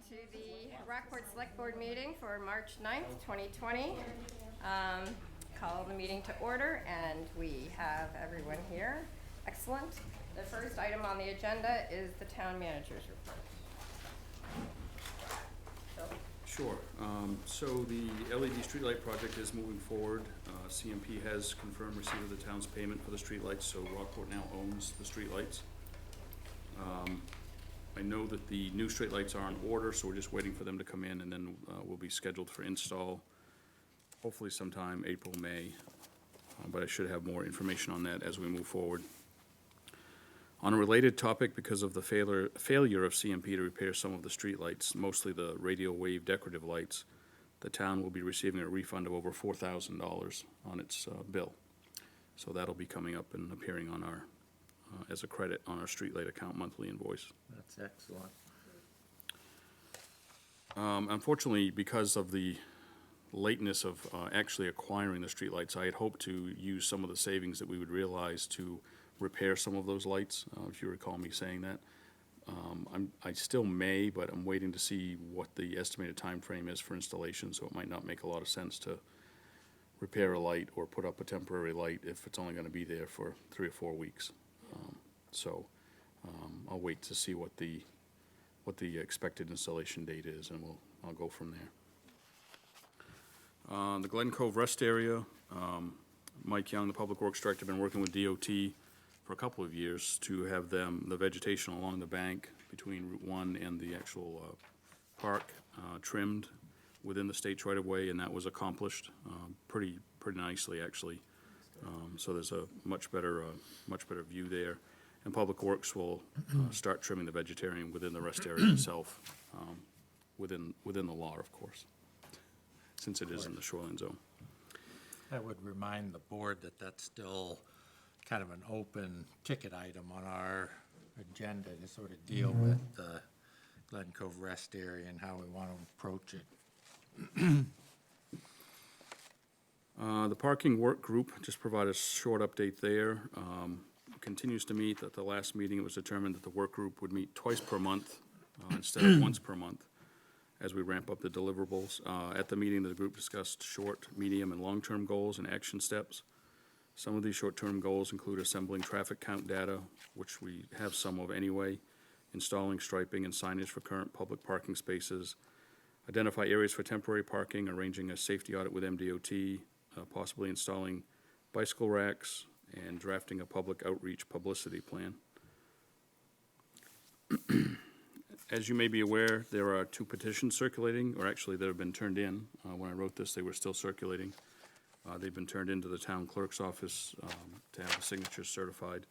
to the Rockport Select Board meeting for March 9th, 2020. Call the meeting to order, and we have everyone here. Excellent. The first item on the agenda is the town manager's report. Bill? Sure. So the LED streetlight project is moving forward. CMP has confirmed receipt of the town's payment for the streetlights, so Rockport now owns the streetlights. I know that the new streetlights are on order, so we're just waiting for them to come in, and then we'll be scheduled for install, hopefully sometime April, May. But I should have more information on that as we move forward. On a related topic, because of the failure of CMP to repair some of the streetlights, mostly the radio wave decorative lights, the town will be receiving a refund of over $4,000 on its bill. So that'll be coming up and appearing on our as a credit on our streetlight account monthly invoice. That's excellent. Unfortunately, because of the lateness of actually acquiring the streetlights, I had hoped to use some of the savings that we would realize to repair some of those lights, if you recall me saying that. I still may, but I'm waiting to see what the estimated time frame is for installation, so it might not make a lot of sense to repair a light or put up a temporary light if it's only going to be there for 3 or 4 weeks. I'll wait to see what the expected installation date is, and I'll go from there. The Glen Cove Rest Area, Mike Young, the Public Works Director, been working with DOT for a couple of years to have the vegetation along the bank between Route 1 and the actual park trimmed within the state's right-of-way, and that was accomplished pretty nicely, actually. So there's a much better view there. And Public Works will start trimming the vegetation within the rest area itself, within the law, of course, since it is in the shoreline zone. I would remind the board that that's still kind of an open ticket item on our agenda to sort of deal with the Glen Cove Rest Area and how we want to approach it. The parking work group, just provide a short update there. Continues to meet. At the last meeting, it was determined that the work group would meet twice per month instead of once per month as we ramp up the deliverables. At the meeting, the group discussed short, medium, and long-term goals and action steps. Some of these short-term goals include assembling traffic count data, which we have some of anyway, installing striping and signage for current public parking spaces, identify areas for temporary parking, arranging a safety audit with MDOT, possibly installing bicycle racks, and drafting a public outreach publicity plan. As you may be aware, there are 2 petitions circulating, or actually that have been turned in. When I wrote this, they were still circulating. They've been turned into the town clerk's office to have the signatures certified.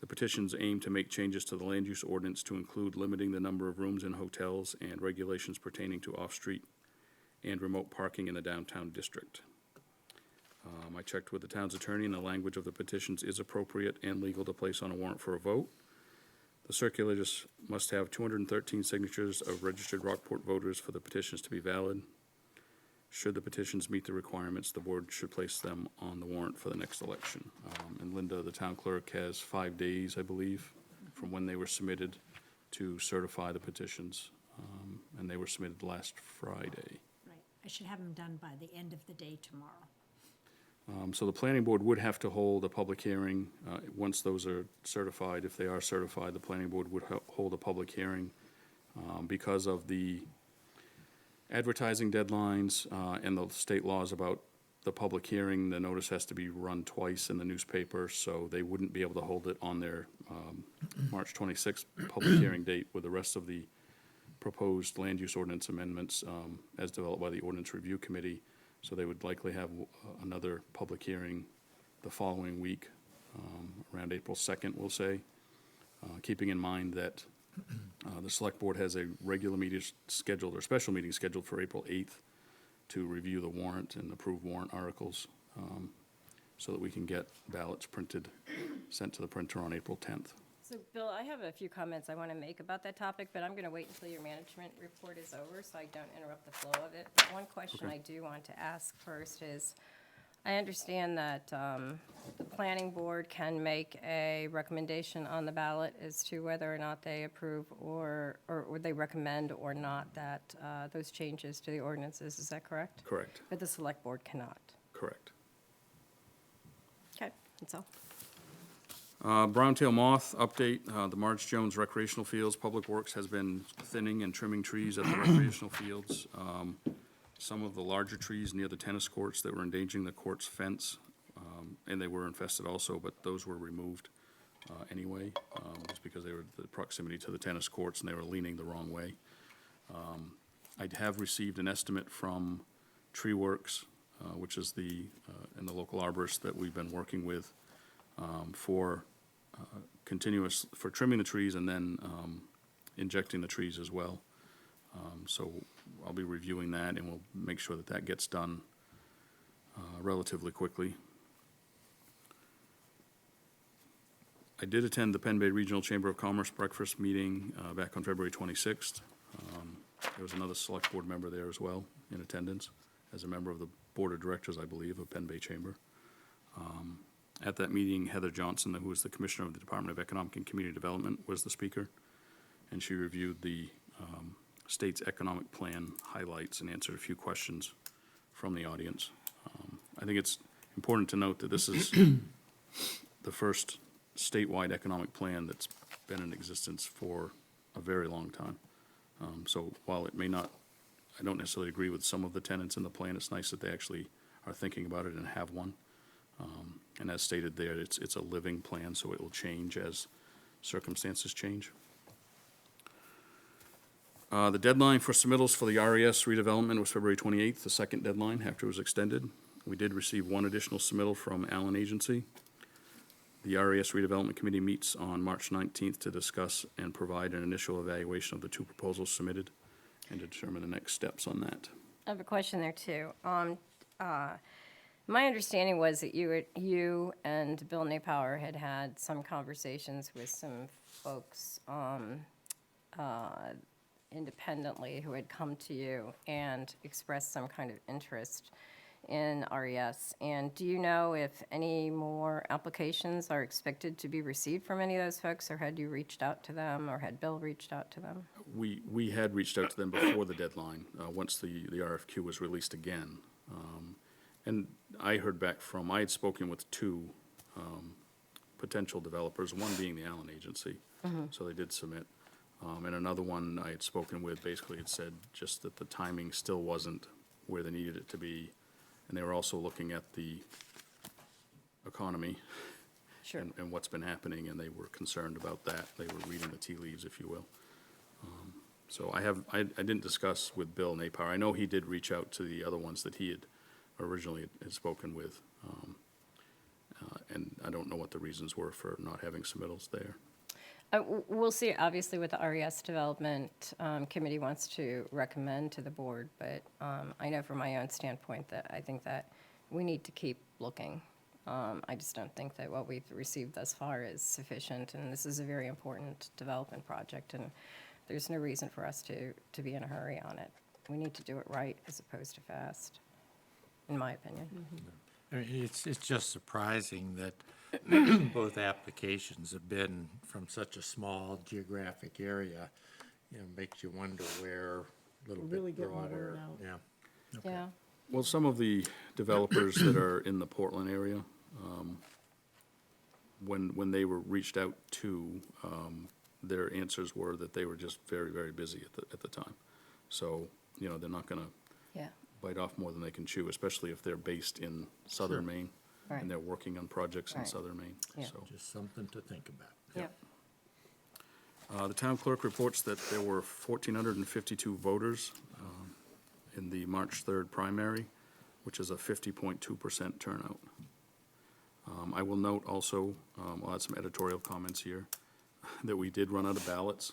The petitions aim to make changes to the land use ordinance to include limiting the number of rooms in hotels and regulations pertaining to off-street and remote parking in the downtown district. I checked with the town's attorney, and the language of the petitions is appropriate and legal to place on a warrant for a vote. The circulators must have 213 signatures of registered Rockport voters for the petitions to be valid. Should the petitions meet the requirements, the board should place them on the warrant for the next election. And Linda, the town clerk, has 5 days, I believe, from when they were submitted to certify the petitions, and they were submitted last Friday. Right, I should have them done by the end of the day tomorrow. So the planning board would have to hold a public hearing once those are certified. If they are certified, the planning board would hold a public hearing because of the advertising deadlines and the state laws about the public hearing. The notice has to be run twice in the newspaper, so they wouldn't be able to hold it on their March 26th public hearing date with the rest of the proposed land use ordinance amendments as developed by the Ordinance Review Committee. So they would likely have another public hearing the following week, around April 2nd, we'll say, keeping in mind that the Select Board has a regular meeting scheduled, or special meeting scheduled for April 8th to review the warrant and approve warrant articles so that we can get ballots printed, sent to the printer on April 10th. So, Bill, I have a few comments I want to make about that topic, but I'm going to wait until your management report is over so I don't interrupt the flow of it. But one question I do want to ask first is, I understand that the planning board can make a recommendation on the ballot as to whether or not they approve or they recommend or not that those changes to the ordinances. Is that correct? Correct, But the select board cannot. correct. Okay, that's all. Browntail moth update, the Marge Jones recreational fields, Public Works has been thinning and trimming trees at the recreational fields. Some of the larger trees near the tennis courts that were endangering the court's fence, and they were infested also, but those were removed anyway, just because they were the proximity to the tennis courts and they were leaning the wrong way. I have received an estimate from Tree Works, which is and the local arborist that we've been working with, for for trimming the trees and then injecting the trees as well. So I'll be reviewing that, and we'll make sure that that gets done relatively quickly. I did attend the Penn Bay Regional Chamber of Commerce breakfast meeting back on February 26th. There was another select board member there as well in attendance, as a member of the board of directors, I believe, of Penn Bay Chamber. At that meeting, Heather Johnson, who was the Commissioner of the Department of Economic and Community Development, was the speaker, and she reviewed the state's economic plan highlights and answered a few questions from the audience. I think it's important to note that this is the first statewide economic plan that's been in existence for a very long time. So while it may not, I don't necessarily agree with some of the tenets in the plan, it's nice that they actually are thinking about it and have one. And as stated there, it's a living plan, so it will change as circumstances change. The deadline for submittals for the RES redevelopment was February 28th, the second deadline after it was extended. We did receive one additional submittal from Allen Agency. The RES redevelopment committee meets on March 19th to discuss and provide an initial evaluation of the two proposals submitted and determine the next steps on that. I have a question there, too. My understanding was that you and Bill Napower had some conversations with some folks independently who had come to you and expressed some kind of interest in RES. And do you know if any more applications are expected to be received from any of those folks, or had you reached out to them, or had Bill reached out to them? We had reached out to them before the deadline, once the RFQ was released again. And I heard back I had spoken with two potential developers, one being the Allen Agency, so they did submit. And another one I had spoken with basically had said just that the timing still wasn't where they needed it to be. And they were also looking at the economy Sure. and what's been happening, and they were concerned about that. They were reading the tea leaves, if you will. So I didn't discuss with Bill Napower. I know he did reach out to the other ones that he had originally had spoken with. And I don't know what the reasons were for not having submittals there. We'll see, obviously, what the RES Development Committee wants to recommend to the board, but I know from my own standpoint that I think that we need to keep looking. I just don't think that what we've received thus far is sufficient, and this is a very important development project, and there's no reason for us to be in a hurry on it. We need to do it right as opposed to fast, in my opinion. I mean, it's just surprising that both applications have been from such a small geographic area. Makes you wonder where a little Really bit getting the word broader. out. Yeah. Yeah. Well, some of the developers that are in the Portland area, when they were reached out to, their answers were that they were just very, very busy at the time. So, they're not gonna Yeah. bite off more than they can chew, especially if they're based in southern Maine. Right. And they're working on projects in Right. southern Maine, Yeah. so. Just something to think about. Yeah. The town clerk reports that there were 1,452 voters in the March 3rd primary, which is a 50.2% turnout. I will note also, I'll add some editorial comments here, that we did run out of ballots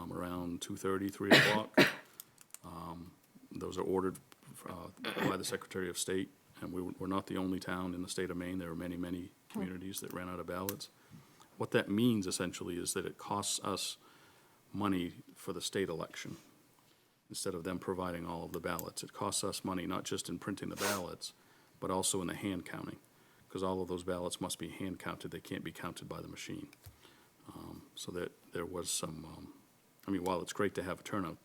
around 2:30, 3 o'clock. Those are ordered by the Secretary of State, and we're not the only town in the state of Maine. There are many, many communities that ran out of ballots. What that means essentially is that it costs us money for the state election. Instead of them providing all of the ballots, it costs us money not just in printing the ballots, but also in the hand counting, because all of those ballots must be hand counted, they can't be counted by the machine. So that there was some, I mean, while it's great to have a turnout,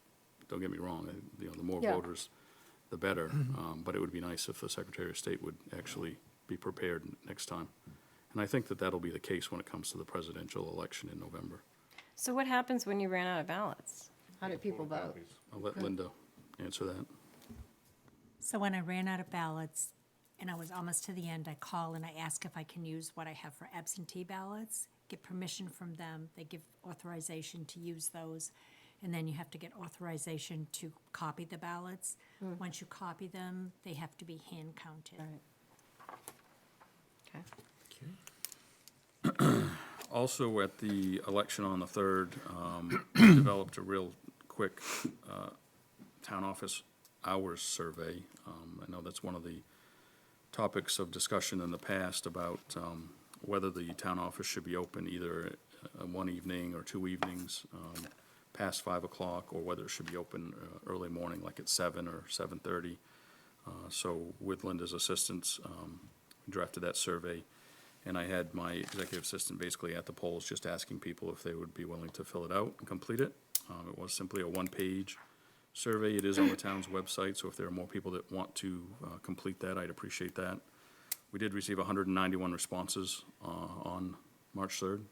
don't get me wrong, the more Yeah. voters, the better, but it would be nice if the Secretary of State would actually be prepared next time. And I think that that'll be the case when it comes to the presidential election in November. So what happens when you ran out of ballots? How did people vote? I'll let Linda answer that. So when I ran out of ballots and I was almost to the end, I call and I ask if I can use what I have for absentee ballots, get permission from them. They give authorization to use those. And then you have to get authorization to copy the ballots. Once you copy them, they have to be hand counted. Okay. Also, at the election on the 3rd, we developed a real quick town office hours survey. I know that's one of the topics of discussion in the past about whether the town office should be open either one evening or 2 evenings past 5 o'clock, or whether it should be open early morning, like at 7 or 7:30. So with Linda's assistance, we drafted that survey. And I had my executive assistant basically at the polls just asking people if they would be willing to fill it out and complete it. It was simply a one-page survey. It is on the town's website, so if there are more people that want to complete that, I'd appreciate that. We did receive 191 responses on March 3rd,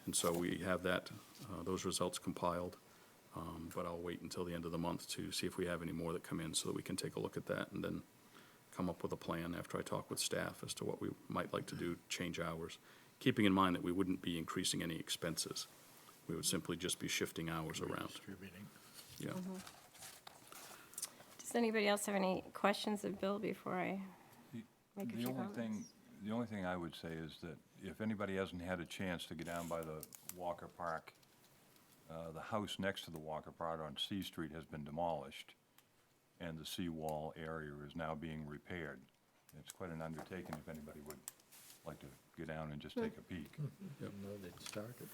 and so we have that, those results compiled. But I'll wait until the end of the month to see if we have any more that come in so that we can take a look at that and then come up with a plan after I talk with staff as to what we might like to do, change hours, keeping in mind that we wouldn't be increasing any expenses. We would simply just be shifting hours around. Distributing. Yeah. Does anybody else have any questions of Bill before I make a The few only comments? thing, the only thing I would say is that if anybody hasn't had a chance to get down by the Walker Park, the house next to the Walker Park on C Street has been demolished, and the seawall area is now being repaired. It's quite an undertaking if anybody would like to get down and just take a peek. Didn't know they'd started.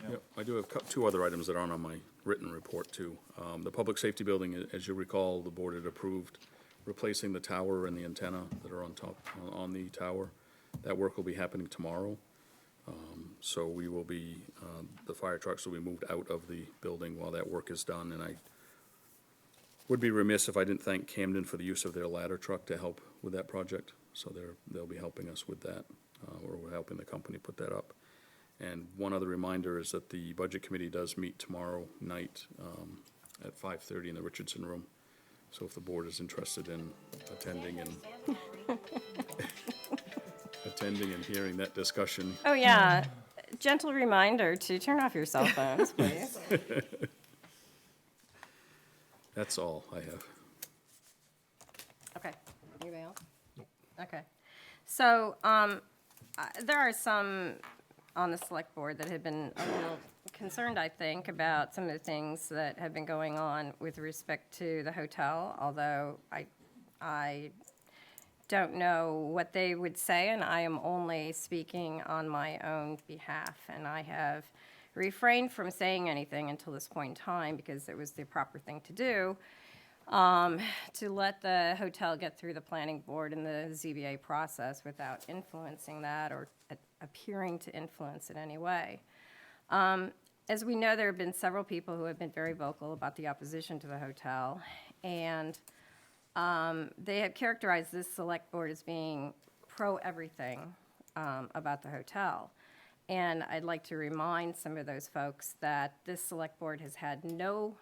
Yep, I do have two other items that aren't on my written report, too. The public safety building, as you recall, the board had approved replacing the tower and the antenna that are on top, on the tower. That work will be happening tomorrow. So we will be, the fire trucks will be moved out of the building while that work is done, and I would be remiss if I didn't thank Camden for the use of their ladder truck to help with that project. So they'll be helping us with that, or we're helping the company put that up. And one other reminder is that the Budget Committee does meet tomorrow night at 5:30 in the Richardson Room. So if the board is interested in attending and hearing that discussion, Oh, yeah. Gentle reminder to turn off your cell phones, please. that's all I have. Okay. Anybody else? Okay. So, there are some on the select board that have been a little concerned, I think, about some of the things that have been going on with respect to the hotel, although I don't know what they would say, and I am only speaking on my own behalf. And I have refrained from saying anything until this point in time because it was the proper thing to do, to let the hotel get through the planning board and the ZBA process without influencing that or appearing to influence in any way. As we know, there have been several people who have been very vocal about the opposition to the hotel, and they have characterized this select board as being pro-everything about the hotel. And I'd like to remind some of those folks that this select board has had no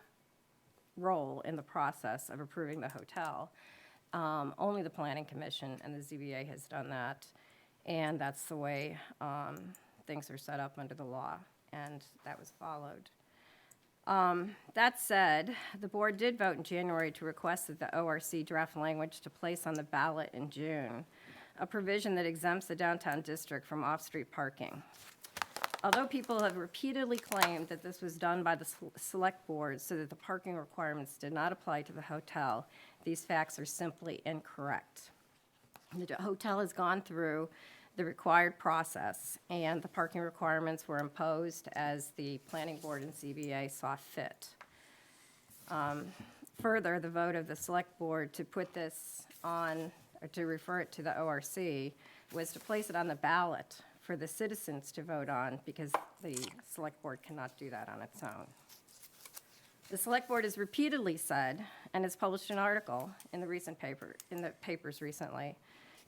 role in the process of approving the hotel. Only the Planning Commission and the ZBA has done that, and that's the way things are set up under the law, and that was followed. That said, the board did vote in January to request that the ORC draft language to place on the ballot in June, a provision that exempts the downtown district from off-street parking. Although people have repeatedly claimed that this was done by the select board so that the parking requirements did not apply to the hotel, these facts are simply incorrect. The hotel has gone through the required process, and the parking requirements were imposed as the planning board and CBA saw fit. Further, the vote of the select board to put this on or to refer it to the ORC, was to place it on the ballot for the citizens to vote on, because the select board cannot do that on its own. The select board has repeatedly said, and has published an article in the papers recently,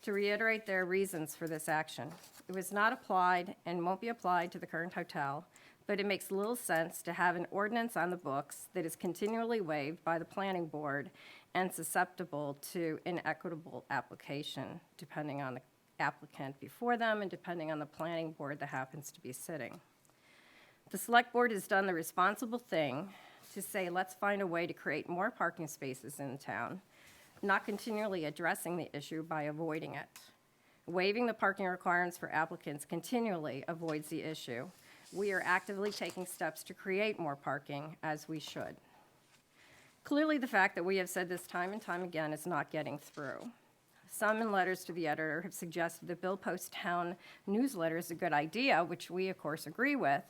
to reiterate their reasons for this action. It was not applied and won't be applied to the current hotel, but it makes little sense to have an ordinance on the books that is continually waived by the planning board and susceptible to inequitable application, depending on the applicant before them and depending on the planning board that happens to be sitting. The select board has done the responsible thing to say, let's find a way to create more parking spaces in town, not continually addressing the issue by avoiding it. Waiving the parking requirements for applicants continually avoids the issue. We are actively taking steps to create more parking, as we should. Clearly, the fact that we have said this time and time again is not getting through. Some, in letters to the editor, have suggested that Bill Post Town newsletter is a good idea, which we, of course, agree with,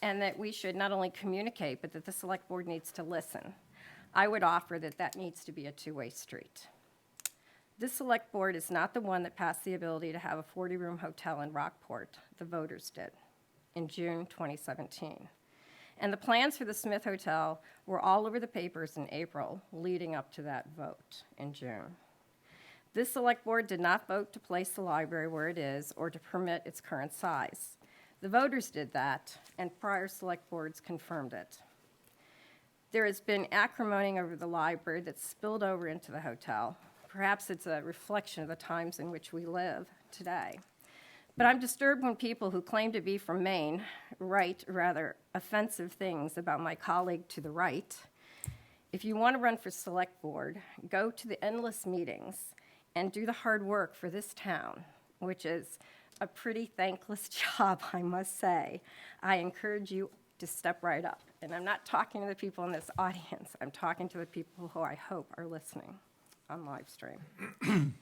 and that we should not only communicate, but that the select board needs to listen. I would offer that that needs to be a two-way street. This select board is not the one that passed the ability to have a 40-room hotel in Rockport. The voters did in June 2017. And the plans for the Smith Hotel were all over the papers in April, leading up to that vote in June. This select board did not vote to place the library where it is or to permit its current size. The voters did that, and prior select boards confirmed it. There has been acrimony over the library that's spilled over into the hotel. Perhaps it's a reflection of the times in which we live today. But I'm disturbed when people who claim to be from Maine write rather offensive things about my colleague to the right. If you want to run for select board, go to the endless meetings and do the hard work for this town, which is a pretty thankless job, I must say. I encourage you to step right up. And I'm not talking to the people in this audience. I'm talking to the people who I hope are listening on live stream.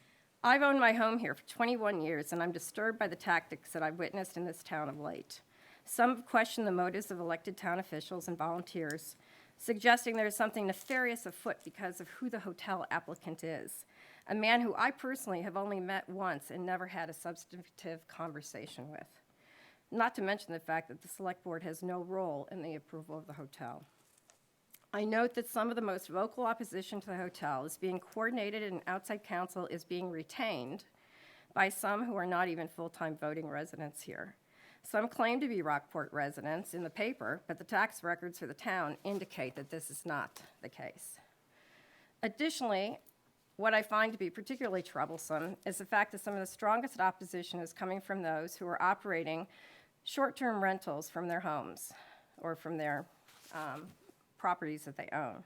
I've owned my home here for 21 years, and I'm disturbed by the tactics that I've witnessed in this town of late. Some have questioned the motives of elected town officials and volunteers, suggesting there is something nefarious afoot because of who the hotel applicant is, a man who I personally have only met once and never had a substantive conversation with. Not to mention the fact that the select board has no role in the approval of the hotel. I note that some of the most vocal opposition to the hotel is being coordinated and outside counsel is being retained by some who are not even full-time voting residents here. Some claim to be Rockport residents in the paper, but the tax records for the town indicate that this is not the case. Additionally, what I find to be particularly troublesome is the fact that some of the strongest opposition is coming from those who are operating short-term rentals from their homes or from their properties that they own.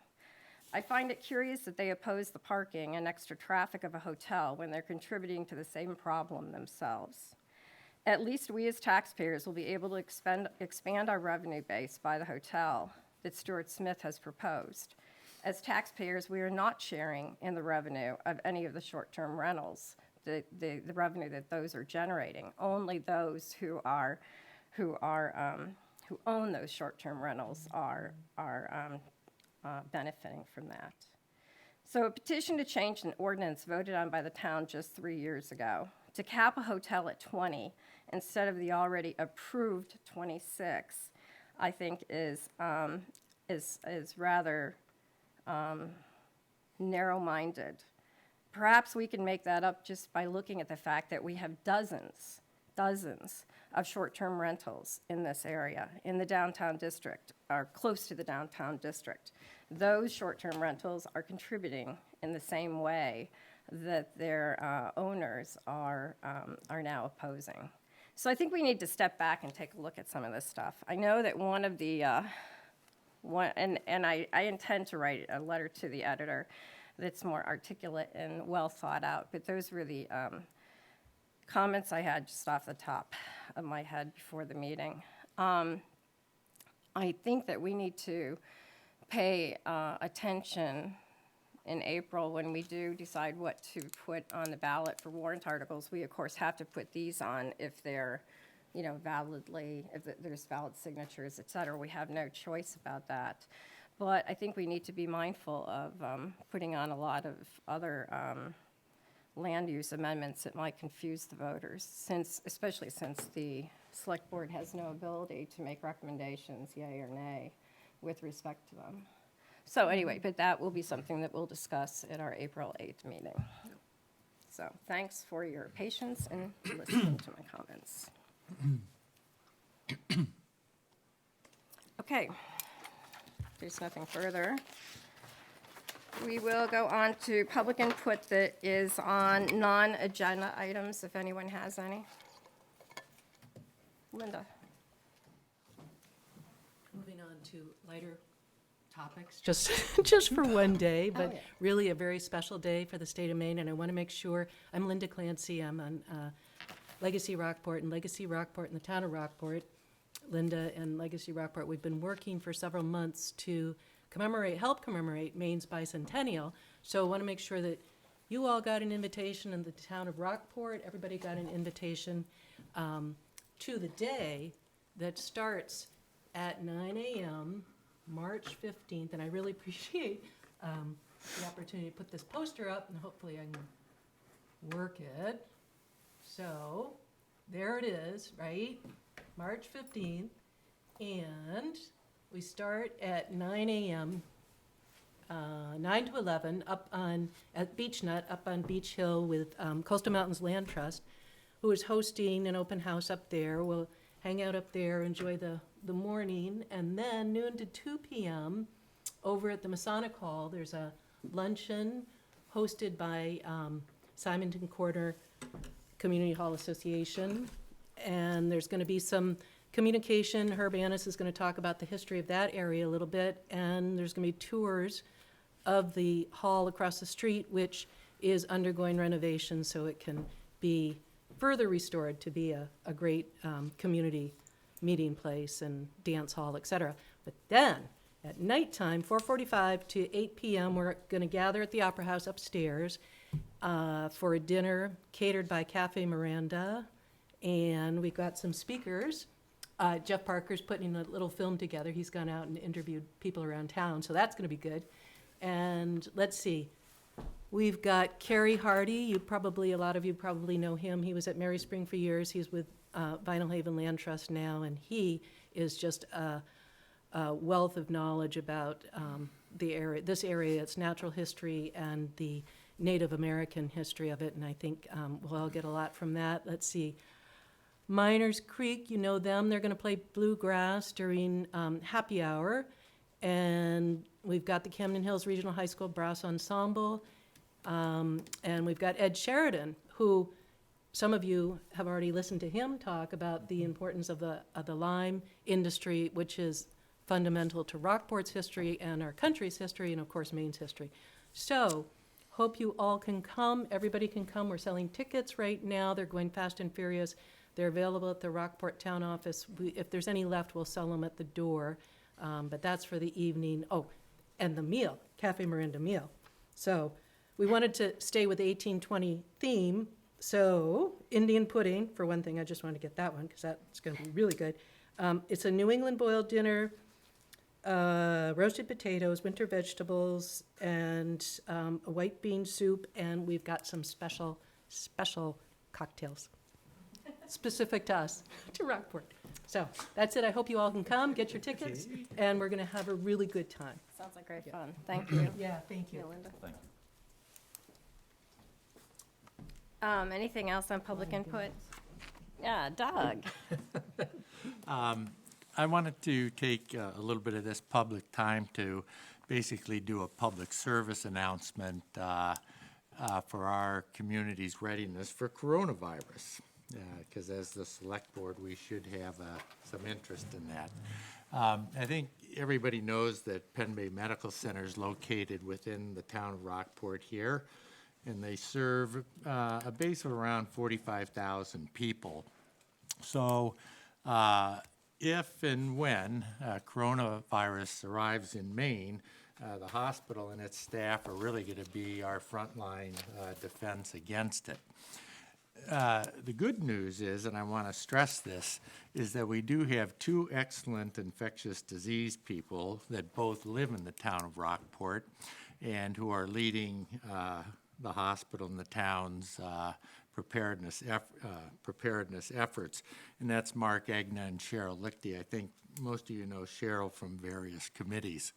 I find it curious that they oppose the parking and extra traffic of a hotel when they're contributing to the same problem themselves. At least we as taxpayers will be able to expand our revenue base by the hotel that Stuart Smith has proposed. As taxpayers, we are not sharing in the revenue of any of the short-term rentals, the revenue that those are generating. Only those who own those short-term rentals are benefiting from that. So a petition to change an ordinance voted on by the town just 3 years ago to cap a hotel at 20 instead of the already approved 26, I think is rather narrow-minded. Perhaps we can make that up just by looking at the fact that we have dozens of short-term rentals in this area, in the downtown district, or close to the downtown district. Those short-term rentals are contributing in the same way that their owners are now opposing. So I think we need to step back and take a look at some of this stuff. I know that one of the, I intend to write a letter to the editor that's more articulate and well thought out, but those were the comments I had just off the top of my head before the meeting. I think that we need to pay attention in April when we do decide what to put on the ballot for warrant articles. We, of course, have to put these on if they're, validly, if there's valid signatures, et cetera. We have no choice about that. But I think we need to be mindful of putting on a lot of other land use amendments, it might confuse the voters, especially since the select board has no ability to make recommendations, yea or nay, with respect to them. So anyway, but that will be something that we'll discuss at our April 8th meeting. So thanks for your patience and listening to my comments. Okay, there's nothing further. We will go on to public input that is on non-agenda items, if anyone has any. Linda? Moving on to lighter topics, just for one day, but yeah. really a very special day for the state of Maine, and I want to make sure, I'm Linda Clancy, I'm on Legacy Rockport, and Legacy Rockport and the town of Rockport, Linda and Legacy Rockport, we've been working for several months to help commemorate Maine's bicentennial, so I want to make sure that you all got an invitation, and the town of Rockport, everybody got an invitation to the day that starts at 9 a.m., March 15th, and I really appreciate the opportunity to put this poster up, and hopefully I can work it. So, there it is, right? March 15th, and we start at 9 a.m., 9 to 11, at Beech Nut, up on Beech Hill with Coastal Mountains Land Trust, who is hosting an open house up there. We'll hang out up there, enjoy the morning, and then noon to 2 p.m. over at the Masonic Hall, there's a luncheon hosted by Simonton Corner Community Hall Association, and there's going to be some communication. Herb Annis is going to talk about the history of that area a little bit, and there's going to be tours of the hall across the street, which is undergoing renovation so it can be further restored to be a great community meeting place and dance hall, et cetera. But then, at nighttime, 4:45 to 8 p.m., we're going to gather at the Opera House upstairs for a dinner catered by Cafe Miranda, and we've got some speakers. Jeff Parker's putting a little film together. He's gone out and interviewed people around town, so that's going to be good. And let's see. We've got Kerry Hardy. A lot of you probably know him. He was at Mary Spring for years. He's with Vinyl Haven Land Trust now, and he is just a wealth of knowledge about this area, its natural history, and the Native American history of it, and I think we'll all get a lot from that. Let's see. Miners Creek, you know them. They're going to play bluegrass during happy hour, and we've got the Camden Hills Regional High School Brass Ensemble, and we've got Ed Sheridan, who some of you have already listened to him talk about the importance of the lime industry, which is fundamental to Rockport's history and our country's history, and of course Maine's history. So, hope you all can come. Everybody can come. We're selling tickets right now. They're going fast and furious. They're available at the Rockport Town Office. If there's any left, we'll sell them at the door. But that's for the evening. Oh, and the meal, Cafe Miranda meal. So we wanted to stay with the 1820 theme. So Indian pudding, for one thing, I just wanted to get that one because that's going to be really good. It's a New England boiled dinner, roasted potatoes, winter vegetables, and a white bean soup. And we've got some special cocktails. Specific to us, to Rockport. So that's it. I hope you all can come, get your tickets, and we're going to have a really good time. Sounds like great fun. Thank you. Yeah, thank you. Yeah, Linda. Thank you. Anything else on public input? Yeah, Doug. I wanted to take a little bit of this public time to basically do a public service announcement for our community's readiness for coronavirus. Because as the select board, we should have some interest in that. I think everybody knows that Penn Bay Medical Center is located within the town of Rockport here, and they serve a base of around 45,000 people. So if and when coronavirus arrives in Maine, the hospital and its staff are really going to be our frontline defense against it. The good news is, and I want to stress this, is that we do have two excellent infectious disease people that both live in the town of Rockport and who are leading the hospital and the town's preparedness efforts, and that's Mark Agna and Cheryl Lichty. I think most of you know Cheryl from various committees.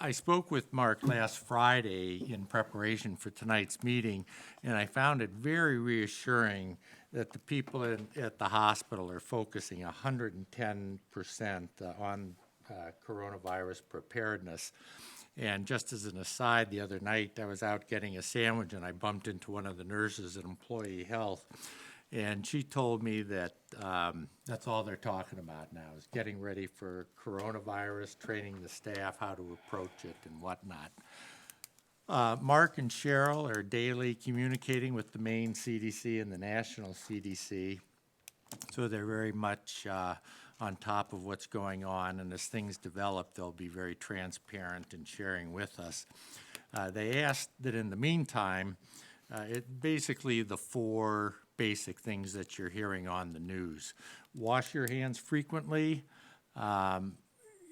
I spoke with Mark last Friday in preparation for tonight's meeting, and I found it very reassuring that the people at the hospital are focusing 110% on coronavirus preparedness. And just as an aside, the other night, I was out getting a sandwich, and I bumped into one of the nurses at Employee Health, and she told me that that's all they're talking about now, is getting ready for coronavirus, training the staff how to approach it and whatnot. Mark and Cheryl are daily communicating with the Maine CDC and the National CDC, so they're very much on top of what's going on, and as things develop, they'll be very transparent in sharing with us. They asked that in the meantime, basically the 4 basic things that you're hearing on the news. Wash your hands frequently.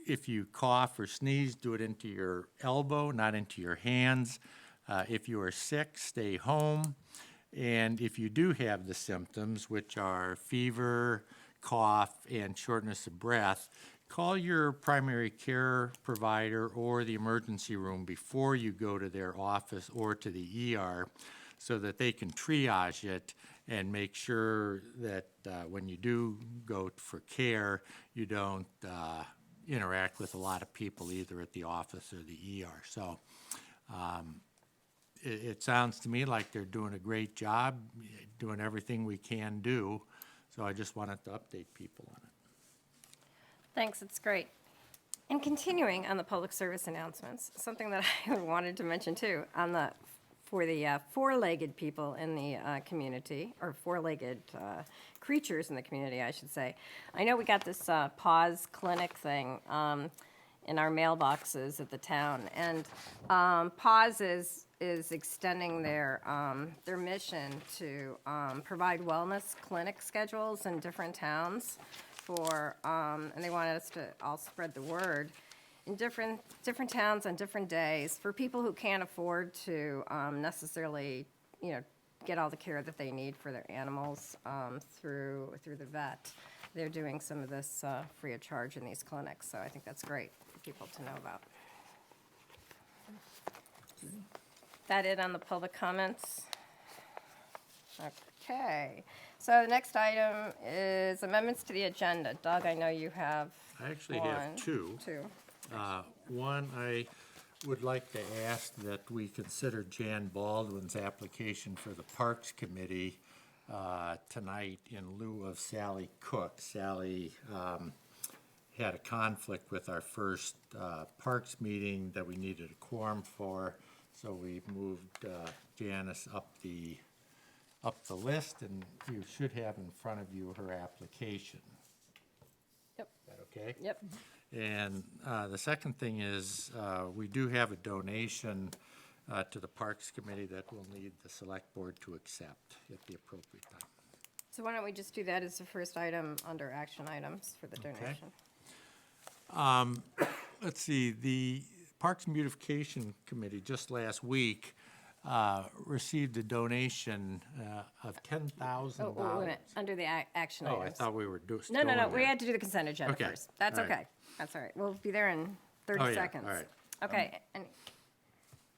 If you cough or sneeze, do it into your elbow, not into your hands. If you are sick, stay home. And if you do have the symptoms, which are fever, cough, and shortness of breath, call your primary care provider or the emergency room before you go to their office or to the ER so that they can triage it and make sure that when you do go for care, you don't interact with a lot of people either at the office or the ER. So it sounds to me like they're doing a great job, doing everything we can do. So I just wanted to update people on it. Thanks, it's great. And continuing on the public service announcements, something that I wanted to mention too, for the four-legged people in the community, or four-legged creatures in the community, I should say. I know we got this PAWS clinic thing in our mailboxes at the town, and PAWS is extending their mission to provide wellness clinic schedules in different towns for, and they wanted us to all spread the word in different towns on different days for people who can't afford to necessarily, get all the care that they need for their animals through the vet. They're doing some of this free of charge in these clinics, so I think that's great for people to know about. That it on the public comments? Okay, so the next item is amendments to the agenda. Doug, I know you have I actually one. have two. One, I would like to ask that we consider Jan Baldwin's application for the Parks Committee tonight in lieu of Sally Cook. Sally had a conflict with our first Parks meeting that we needed a quorum for, so we moved Janice up the list, and you should have in front of you her application. Yep. Is that okay? Yep. And the second thing is, we do have a donation to the Parks Committee that we'll need the Select Board to accept at the appropriate time. So why don't we just do that as the first item under action items for the donation? Let's see, the Parks and Beautification Committee just last week received a donation of $10,000. Oh, wait a minute, under the action Oh, I items. thought we were still No, in we there. had to do the consent agenda Okay, first. That's all right. okay. That's all right. We'll be there in Oh, 30 yeah, seconds. all right. Okay, and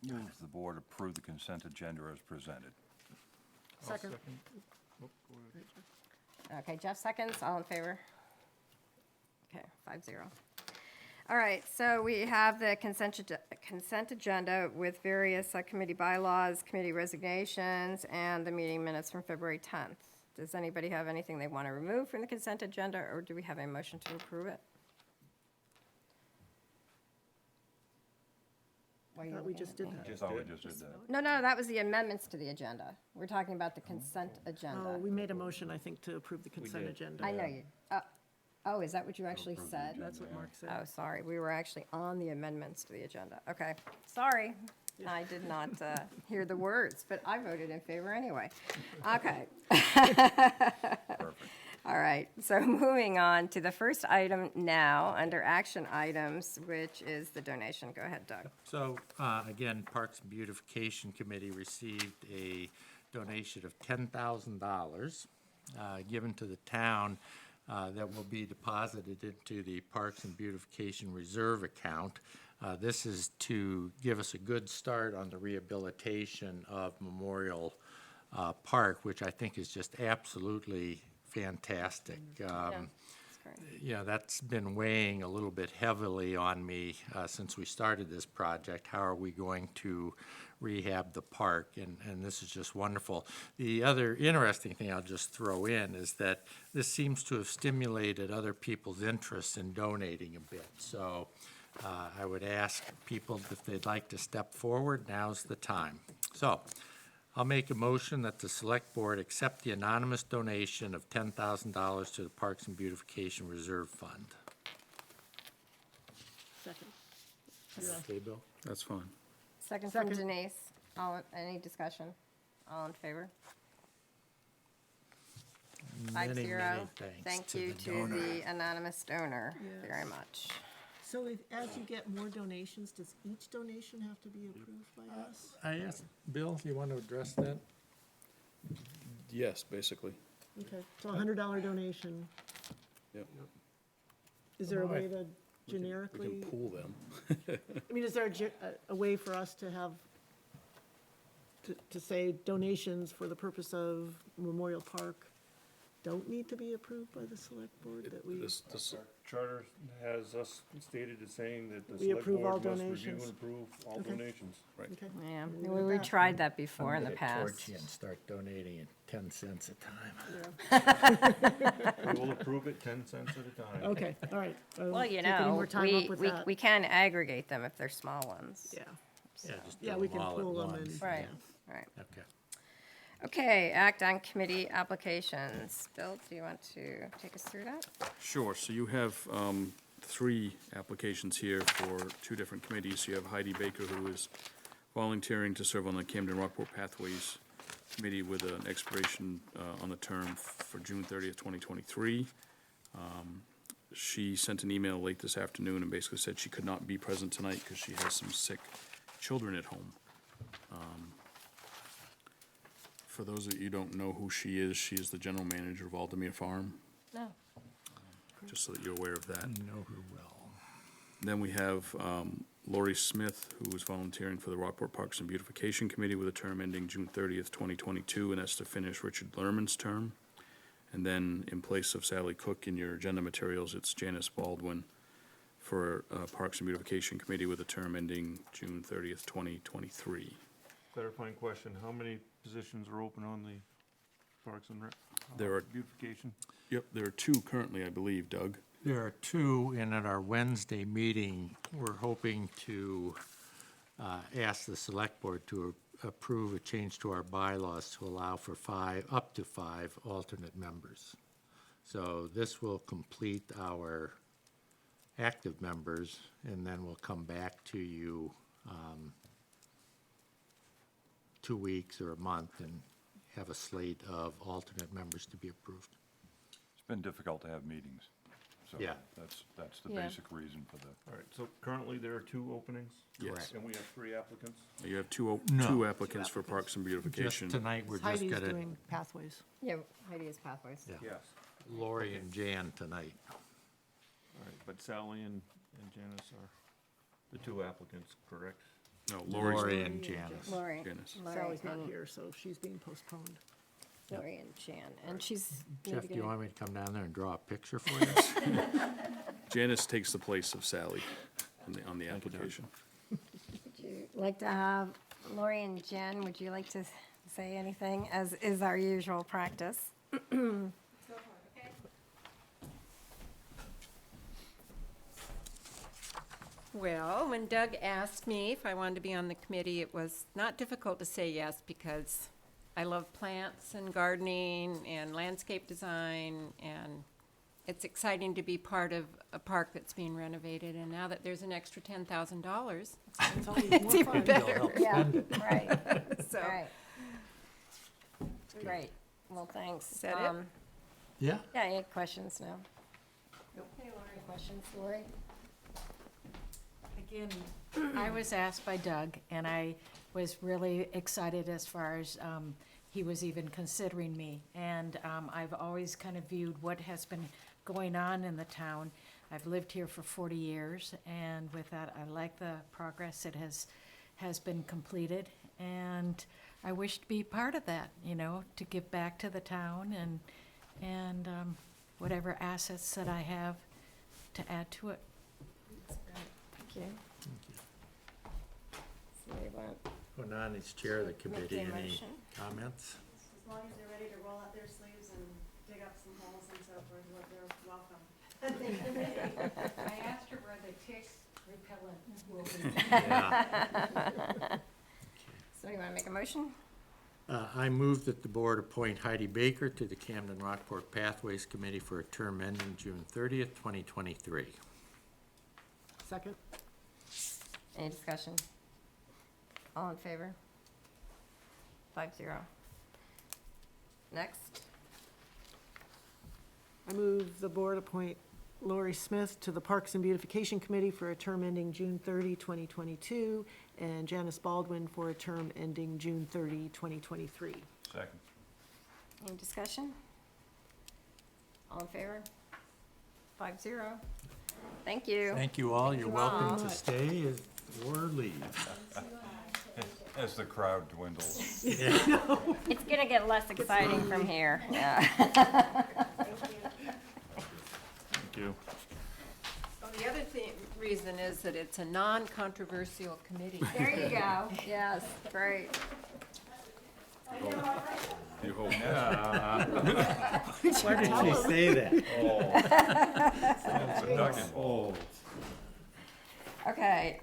Move the board approve the consent agenda as presented. second. Okay, Jeff seconds, all in favor? Okay, 5-0. All right, so we have the consent agenda with various committee bylaws, committee resignations, and the meeting minutes from February 10th. Does anybody have anything they want to remove from the consent agenda, or do we have a motion to approve it? Why are you Thought we looking just at did me? that. Thought we just did that. No, that was the amendments to the agenda. We're talking about the consent agenda. Oh, we made a motion, I think, to approve the consent agenda. I know you, oh, is that what you actually said? That's what Mark said. Oh, sorry, we were actually on the amendments to the agenda. Okay, sorry. I did not hear the words, but I voted in favor anyway. Okay. Perfect. All right, so moving on to the first item now, under action items, which is the donation. Go ahead, Doug. So, again, Parks and Beautification Committee received a donation of $10,000 given to the town that will be deposited into the Parks and Beautification Reserve account. This is to give us a good start on the rehabilitation of Memorial Park, which I think is just absolutely fantastic. That's been weighing a little bit heavily on me since we started this project. How are we going to rehab the park? And this is just wonderful. The other interesting thing I'll just throw in is that this seems to have stimulated other people's interest in donating a bit. So I would ask people if they'd like to step forward, now's the time. So I'll make a motion that the Select Board accept the anonymous donation of $10,000 to the Parks and Beautification Reserve Fund. Second. Okay, Bill? That's fine. Second from Second. Denise. Any discussion? All in favor? 5-0. Many Thank thanks you the to donor. the anonymous donor very much. So as you get more donations, does each donation have to be approved by us? I asked, Bill, you want to address that? Yes, basically. Okay, so a $100 donation, Yep. is there a way to We generically? can pool them. I mean, is there a way for us to have, to say donations for the purpose of Memorial Park don't need to be approved by the Select Board, that we? This, Charter has us stated as saying that the We select approve all board must review donations. and approve all Okay. donations. Okay. Yeah, We'll leave we it at tried that before in the I'm gonna past. torch you and start donating at 10 cents a time. We will approve it 10 cents at a time. Okay, all right. I won't Well, you take any know, more time we, up with we, that. we can aggregate them if they're small ones. Yeah, Yeah, just yeah, do we them can all at pool them once. and. Right, yeah. right. Okay. Okay, act on committee applications. Bill, do you want to take us through that? Sure, so you have 3 applications here for 2 different committees. You have Heidi Baker, who is volunteering to serve on the Camden Rockport Pathways Committee with an expiration on the term for June 30th, 2023. She sent an email late this afternoon and basically said she could not be present tonight because she has some sick children at home. For those of you who don't know who she is the general manager of Aldemere Farm, No. just so that you're aware of that. Know who will. Then we have Lori Smith, who is volunteering for the Rockport Parks and Beautification Committee with a term ending June 30th, 2022, and that's to finish Richard Lerman's term. And then in place of Sally Cook in your agenda materials, it's Janice Baldwin for Parks and Beautification Committee with a term ending June 30th, 2023. Clarifying question, how many positions are open on the Parks and Rec? There are- Beautification? Yep, there are 2 currently, I believe, Doug. There are 2, and at our Wednesday meeting, we're hoping to ask the Select Board to approve a change to our bylaws to allow for up to 5 alternate members. So this will complete our active members, and then we'll come back to you 2 weeks or a month and have a slate of alternate members to be approved. It's been difficult to have meetings, so Yeah. that's the Yeah. basic reason for the, All right, so currently there are 2 openings? Yes. And we have 3 applicants? You have 2 No. 2 applicants for Parks and Just Beautification. tonight, we're just Heidi's gonna, doing pathways. Yeah, Heidi is Pathways. Yeah. Yes. Lori and Jan tonight. All right, but Sally and Janice are the 2 applicants, correct? No, Lori Lori's and Janice. Lori. Janice. Lori Sally's not and- here, so she's being postponed. Lori and Jan, and she's. Jeff, do you want me to come down there and draw a picture for you? Janice takes the place of Sally on the application. Would you like to have Lori and Jen, would you like to say anything, as is our usual practice? Well, when Doug asked me if I wanted to be on the committee, it was not difficult to say yes because I love plants and gardening and landscape design, and it's exciting to be part of a park that's being renovated. And now that there's an extra $10,000, It's always more fun. Yeah, right, so right. Great, well, thanks. Is that it? Yeah? Yeah, any questions now? Hey, Lori, any questions, Lori? Again, I was asked by Doug, and I was really excited as far as he was even considering me. And I've always kind of viewed what has been going on in the town. I've lived here for 40 years, and with that, I like the progress that has been completed. And I wish to be part of that, you know, to give back to the town and whatever assets that I have to add to it. Thank you. Somebody want Well, Nan is chair of the Make committee. the Any motion. comments? As long as they're ready to roll up their sleeves and dig up some holes and so forth, they're welcome. I asked her where the tick repellent will be. Yeah. Somebody want to make a motion? I move that the board appoint Heidi Baker to the Camden Rockport Pathways Committee for a term ending June 30th, 2023. Second? Any discussion? All in favor? 5-0. Next, I move the board appoint Lori Smith to the Parks and Beautification Committee for a term ending June 30, 2022, and Janice Baldwin for a term ending June 30, 2023. Second. any discussion? All in favor? 5-0. Thank you. Thank you all. You're you welcome all. to stay or leave. As the crowd dwindles. It's gonna get less exciting from here. Yeah. Thank you. Oh, the other reason is that it's a non-controversial committee. There you go. Yes, great. You hope. Why did she say that? Oh. Okay,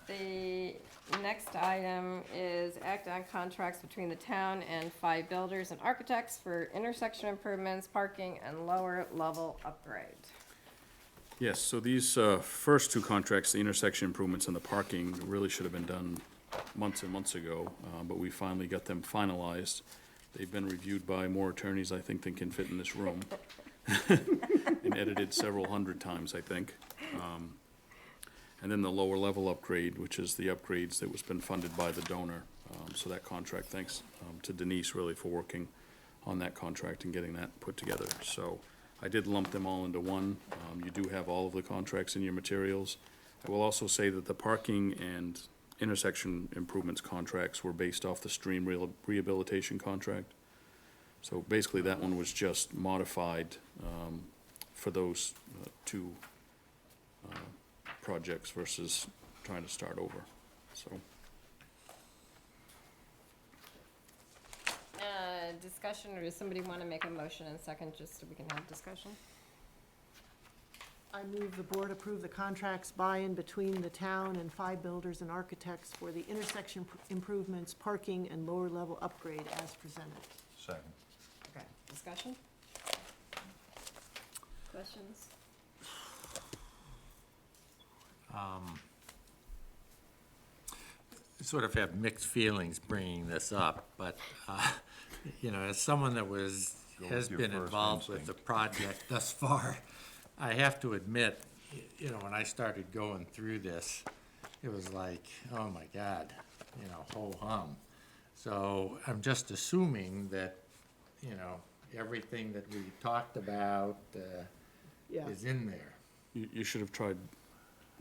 the next item is act on contracts between the town and 5 builders and architects for intersection improvements, parking, and lower level upgrade. Yes, so these first two contracts, the intersection improvements and the parking, really should have been done months and months ago, but we finally got them finalized. They've been reviewed by more attorneys, I think, than can fit in this room, and edited several hundred times, I think. And then the lower level upgrade, which is the upgrades that was been funded by the donor. So that contract, thanks to Denise really for working on that contract and getting that put together. So I did lump them all into one. You do have all of the contracts in your materials. I will also say that the parking and intersection improvements contracts were based off the stream rehabilitation contract. So basically, that one was just modified for those two projects versus trying to start over, so. Discussion, or does somebody want to make a motion in a second, just so we can have discussion? I move the board approve the contracts by and between the town and 5 builders and architects for the intersection improvements, parking, and lower level upgrade as presented. Second. Okay, discussion? Questions? Sort of have mixed feelings bringing this up, but, you know, as someone that Go has with your been first involved with the instinct. project thus far, I have to admit, you know, when I started going through this, it was like, oh my God, you know, ho-hum. So I'm just assuming that, you know, everything that we talked about Yeah. is in there. You should have tried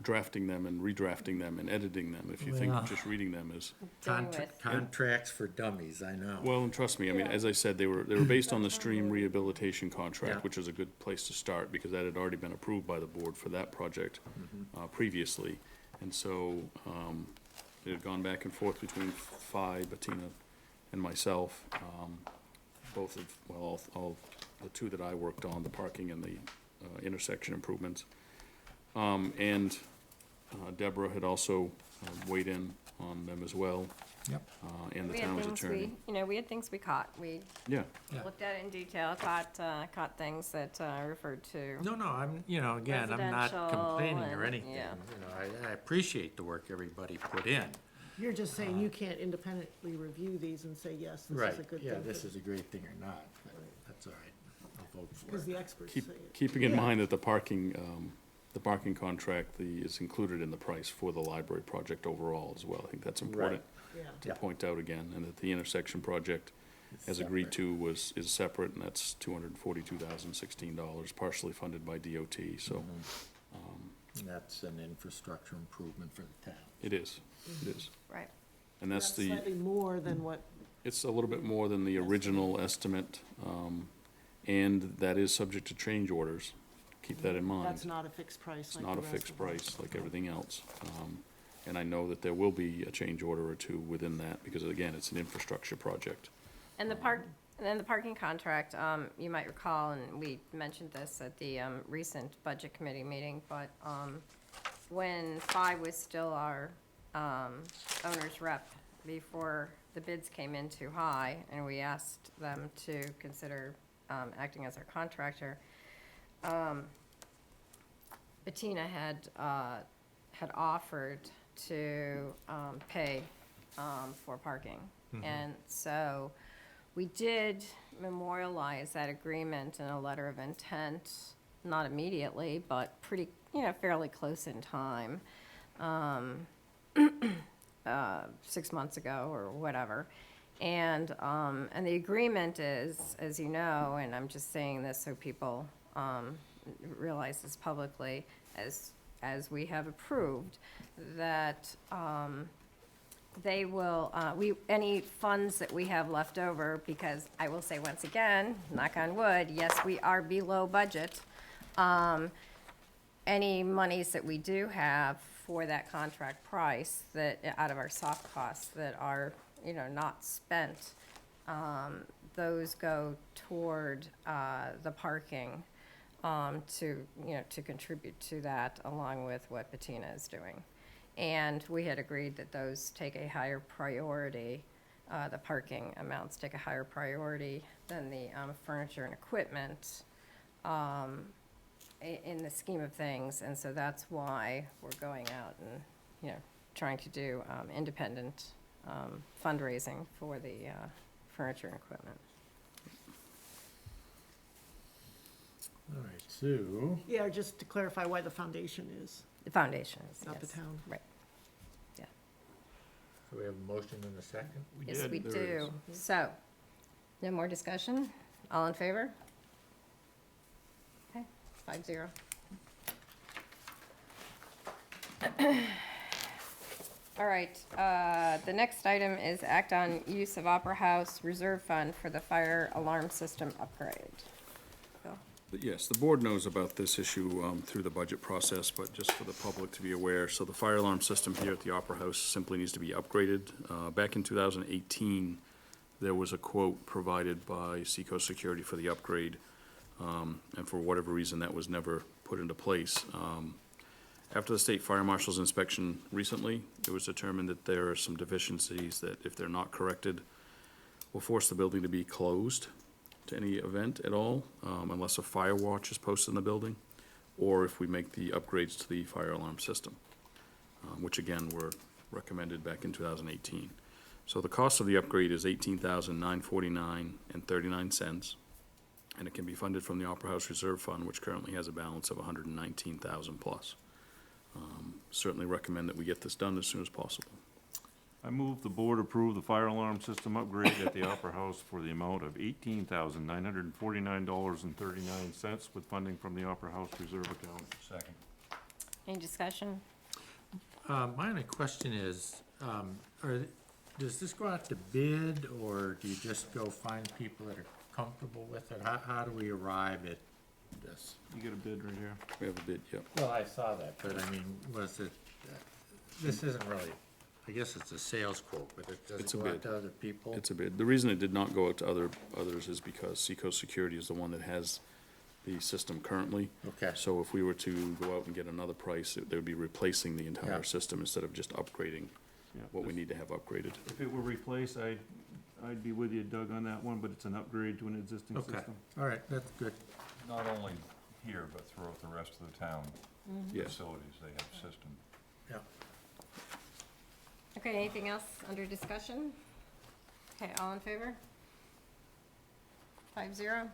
drafting them and redrafting them and editing them, if you think Well. just reading them is. Dealing with- Contracts for dummies, I know. Well, and trust me, I mean, as I said, they were based on the stream rehabilitation Yeah. contract, which is a good place to start, because that had already been approved by the board for that project previously. And so, it had gone back and forth between Bettina and myself, both of, well, all the two that I worked on, the parking and the intersection improvements. And Deborah had also weighed in on them as well, Yep. and the We had town's things attorney. we had things we caught. We Yeah, Yeah. looked at it in detail, caught things that referred to. No, I'm, you know, again, I'm not Residential complaining or and- anything. yeah. You know, I appreciate the work everybody put in. You're just saying you can't independently review these and say, yes, this is a good thing. Yeah, this for-" is a great thing or not, but that's all right. vote for Because it. the experts say it. Keeping in Yeah. mind that the parking contract, is included in the price for the library project overall as well. I think that's important Yeah. to Yeah. point out again, and that the intersection project, as agreed to, is separate, and that's $242,016, partially funded by DOT, so And that's an infrastructure improvement for the town. it is, it is. Right. And that's the, Slightly more than what, it's a little bit more than the original estimate, and that is subject to change orders. Keep that in mind. that's not a fixed price It's like not the a rest fixed of them. price like everything else. And I know that there will be a change order or two within that, because again, it's an infrastructure project. And the parking contract, you might recall, and we mentioned this at the recent budget committee meeting, but when Phi was still our owner's rep, before the bids came in too high, and we asked them to consider acting as our contractor, Bettina had offered to pay for parking. And so we did memorialize that agreement in a letter of intent, not immediately, but pretty, fairly close in time, 6 months ago or whatever. And the agreement is, as you know, and I'm just saying this so people realize this publicly, as we have approved, that they will, any funds that we have left over, because I will say once again, knock on wood, yes, we are below budget. Any monies that we do have for that contract price, that, out of our soft costs that are, not spent, those go toward the parking, to contribute to that, along with what Bettina is doing. And we had agreed that those take a higher priority, the parking amounts take a higher priority than the furniture and equipment in the scheme of things. And so that's why we're going out and, trying to do independent fundraising for the furniture and equipment. All right, Sue, Yeah, just to clarify why the foundation is, The foundation is, not the yes. town. Right. so we have a motion and a second? Yes, we There do. So, no more discussion? All in favor? Okay, 5-0. All right, the next item is act on use of Opera House Reserve Fund for the fire alarm system upgrade. Bill? Yes, the board knows about this issue through the budget process, but just for the public to be aware, so the fire alarm system here at the Opera House simply needs to be upgraded. Back in 2018, there was a quote provided by Seacoast Security for the upgrade, and for whatever reason, that was never put into place. After the state fire marshal's inspection recently, it was determined that there are some deficiencies that, if they're not corrected, will force the building to be closed to any event at all, unless a fire watch is posted in the building, or if we make the upgrades to the fire alarm system, which again were recommended back in 2018. So the cost of the upgrade is $18,949.39, and it can be funded from the Opera House Reserve Fund, which currently has a balance of $119,000 plus. Certainly recommend that we get this done as soon as possible. I move the board approve the fire alarm system upgrade at the Opera House for the amount of $18,949.39 with funding from the Opera House Reserve account. Second. Any discussion? My only question is, does this go out to bid, or do you just go find people that are comfortable with it? How do we arrive at this? You get a bid right here. We have a bid, yep. Well, I saw that, but I mean, was it, this isn't really, I guess it's a sales quote, but does It's it a go out bid. to other people? It's a bid. The reason it did not go out to others is because Seacoast Security is the one that has the system currently. Okay. So if we were to go out and get another price, they would be replacing the Yeah. entire system instead of just upgrading Yeah, what we this- need to have upgraded. If it were replaced, I'd be with you, Doug, on that one, but it's an upgrade to an existing Okay, system. all right, that's good. Not only here, but throughout the rest of the town Yes. facilities, they have system. Yeah. Okay, anything else under discussion? Okay, all in favor? 5-0.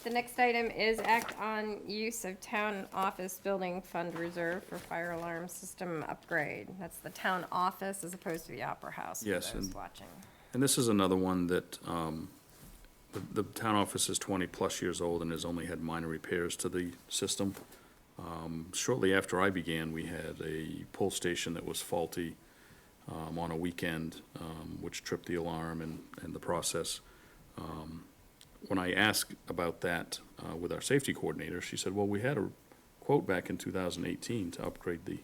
The next item is act on use of town office building fund reserve for fire alarm system upgrade. That's the town office as opposed to the opera house for Yes, those and- watching. And this is another one that, the town office is 20-plus years old and has only had minor repairs to the system. Shortly after I began, we had a pull station that was faulty on a weekend, which tripped the alarm and the process. When I asked about that with our safety coordinator, she said, well, we had a quote back in 2018 to upgrade the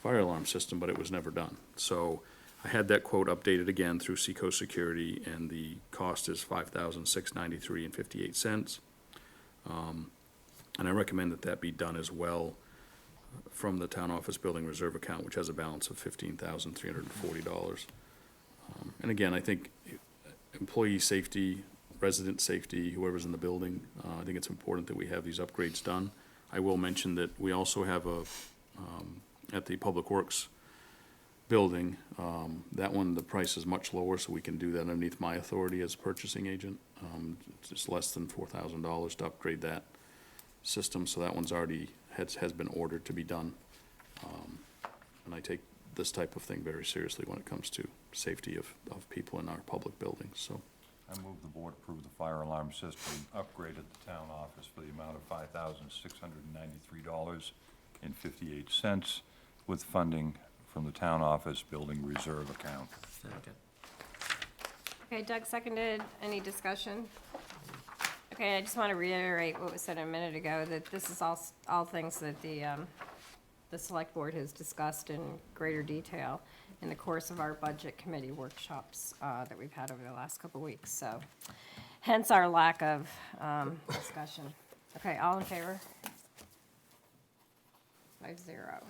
fire alarm system, but it was never done. So I had that quote updated again through Seacoast Security, and the cost is $5,693.58. And I recommend that that be done as well from the town office building reserve account, which has a balance of $15,340. And again, I think employee safety, resident safety, whoever's in the building, I think it's important that we have these upgrades done. I will mention that we also have at the Public Works building, that one, the price is much lower, so we can do that underneath my authority as purchasing agent. It's less than $4,000 to upgrade that system, so that one's already, has been ordered to be done. And I take this type of thing very seriously when it comes to safety of people in our public buildings, so. I move the board approve the fire alarm system upgrade at the town office for the amount of $5,693.58 with funding from the town office building reserve account. Second. Okay, Doug seconded. Any discussion? Okay, I just want to reiterate what was said a minute ago, that this is all things that the select board has discussed in greater detail in the course of our budget committee workshops that we've had over the last couple of weeks, so hence our lack of discussion. Okay, all in favor? 5-0.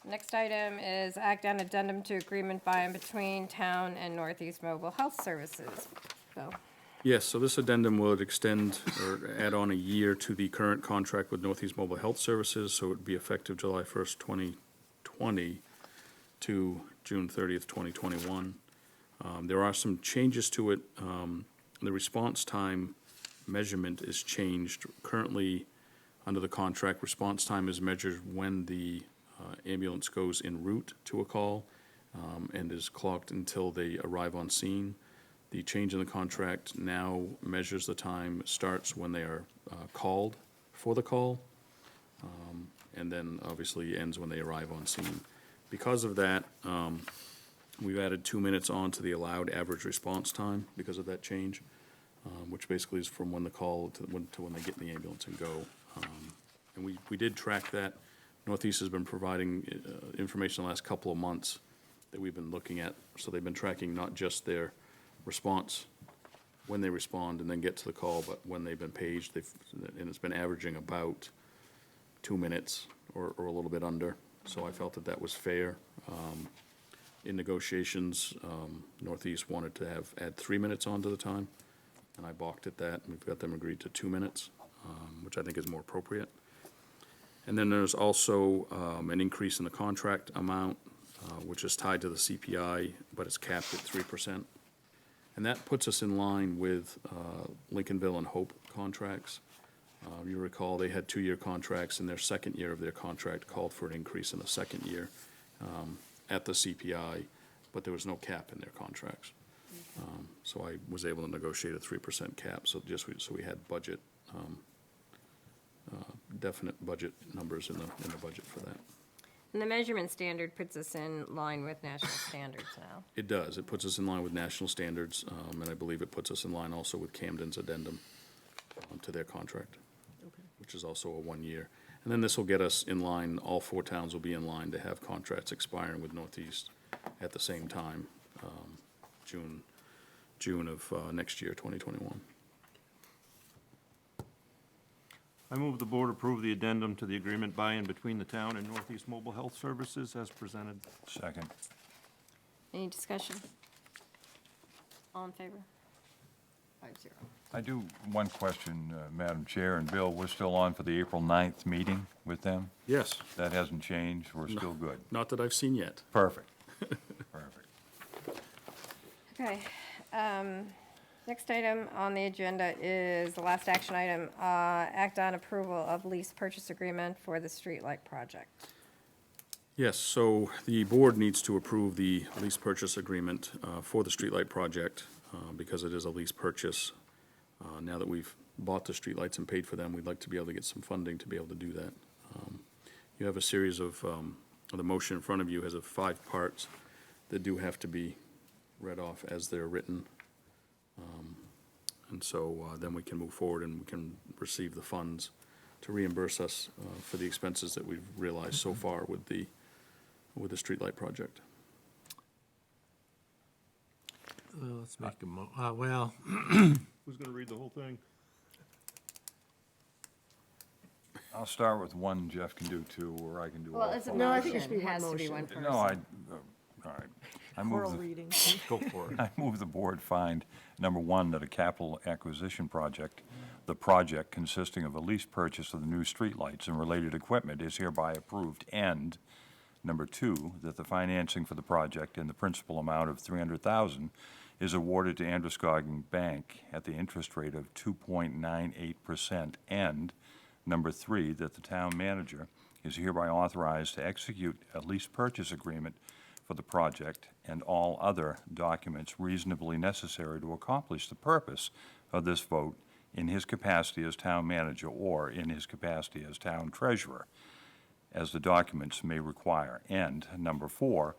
Next item is act on addendum to agreement by and between town and Northeast Mobile Health Services. Bill? Yes, so this addendum would extend or add on a year to the current contract with Northeast Mobile Health Services, so it would be effective July 1st, 2020 to June 30th, 2021. There are some changes to it. The response time measurement is changed. Currently, under the contract, response time is measured when the ambulance goes en route to a call and is clocked until they arrive on scene. The change in the contract now measures the time, starts when they are called for the call, and then obviously ends when they arrive on scene. Because of that, we've added 2 minutes on to the allowed average response time because of that change, which basically is from when the call to when they get in the ambulance and go. And we did track that. Northeast has been providing information the last couple of months that we've been looking at. So they've been tracking not just their response when they respond and then get to the call, but when they've been paged, and it's been averaging about 2 minutes or a little bit under. So I felt that that was fair. In negotiations, Northeast wanted to add 3 minutes onto the time, and I balked at that, and we've got them agreed to 2 minutes, which I think is more appropriate. And then there's also an increase in the contract amount, which is tied to the CPI, but it's capped at 3%. And that puts us in line with Lincolnville and Hope contracts. You recall, they had 2-year contracts, and their second year of their contract called for an increase in the second year at the CPI, but there was no cap in their contracts. So I was able to negotiate a 3% cap, so we had budget, definite budget numbers in the budget for that. And the measurement standard puts us in line with national standards now. It does. It puts us in line with national standards, and I believe it puts us in line also with Camden's addendum to their contract, which is also a 1 year. And then this will get us in line, all 4 towns will be in line to have contracts expiring with Northeast at the same time, June of next year, 2021. I move the board approve the addendum to the agreement by and between the town and Northeast Mobile Health Services as presented. Second. Any discussion? All in favor? 5-0. I do, one question, Madam Chair, and Bill, we're still on for the April 9th meeting with them? Yes, That hasn't changed, we're still good. not that I've seen yet. Perfect. Perfect. Okay, Next item on the agenda is the last action item, act on approval of lease purchase agreement for the streetlight project. Yes, so the board needs to approve the lease purchase agreement for the streetlight project because it is a lease purchase. Now that we've bought the streetlights and paid for them, we'd like to be able to get some funding to be able to do that. You have a series of, the motion in front of you has 5 parts that do have to be read off as they're written. And so then we can move forward and we can receive the funds to reimburse us for the expenses that we've realized so far with the streetlight project. Well, let's make a well, Who's gonna read the whole thing? I'll start with one, Jeff can do 2, or I can do all Well, it's a 5. No, I think it should be motion, one has to be motion. one person. No, all right. I move Oral the- reading. Go for it. I move the board find, number 1, that a capital acquisition project, the project consisting of a lease purchase of the new streetlights and related equipment is hereby approved, and number 2, that the financing for the project in the principal amount of $300,000 is awarded to Androscoggin Bank at the interest rate of 2.98%, and number 3, that the town manager is hereby authorized to execute a lease purchase agreement for the project and all other documents reasonably necessary to accomplish the purpose of this vote in his capacity as town manager or in his capacity as town treasurer, as the documents may require. And number 4,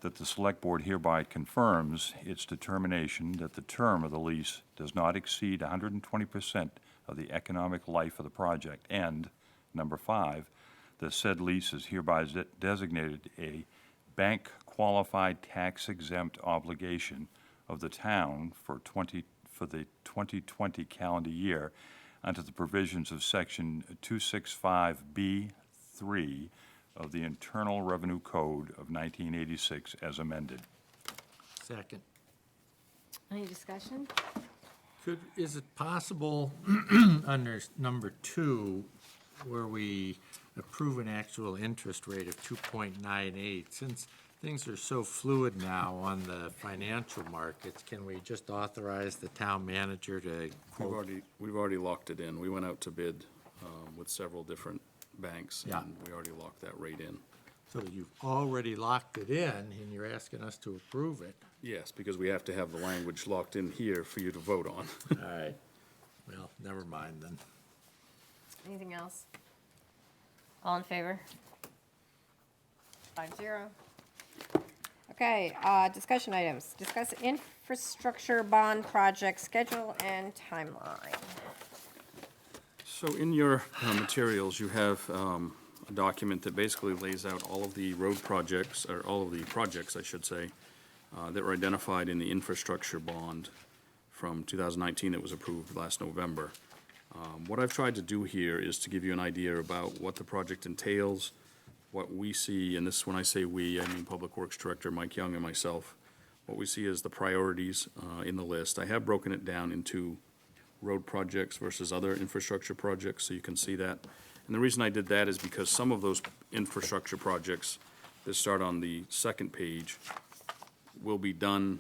that the select board hereby confirms its determination that the term of the lease does not exceed 120% of the economic life of the project. And number 5, the said lease is hereby designated a bank-qualified tax-exempt obligation of the town for the 2020 calendar year under the provisions of Section 265B3 of the Internal Revenue Code of 1986 as amended. second. Any discussion? Is it possible, under number 2, where we approve an actual interest rate of 2.98, since things are so fluid now on the financial markets, can we just authorize the town manager to quote? We've already locked it in. We went out to bid with several different banks, Yeah. and we already locked that rate in. So you've already locked it in, and you're asking us to approve it? Yes, because we have to have the language locked in here for you to vote on. All right. Well, never mind then. Anything else? All in favor? 5-0. Okay, discussion items. Discuss infrastructure bond project schedule and timeline. So in your materials, you have a document that basically lays out all of the road projects, or all of the projects, I should say, that were identified in the infrastructure bond from 2019 that was approved last November. What I've tried to do here is to give you an idea about what the project entails, what we see, and this, when I say we, I mean Public Works Director Mike Young and myself, what we see as the priorities in the list. I have broken it down into road projects versus other infrastructure projects, so you can see that. And the reason I did that is because some of those infrastructure projects that start on the second page will be done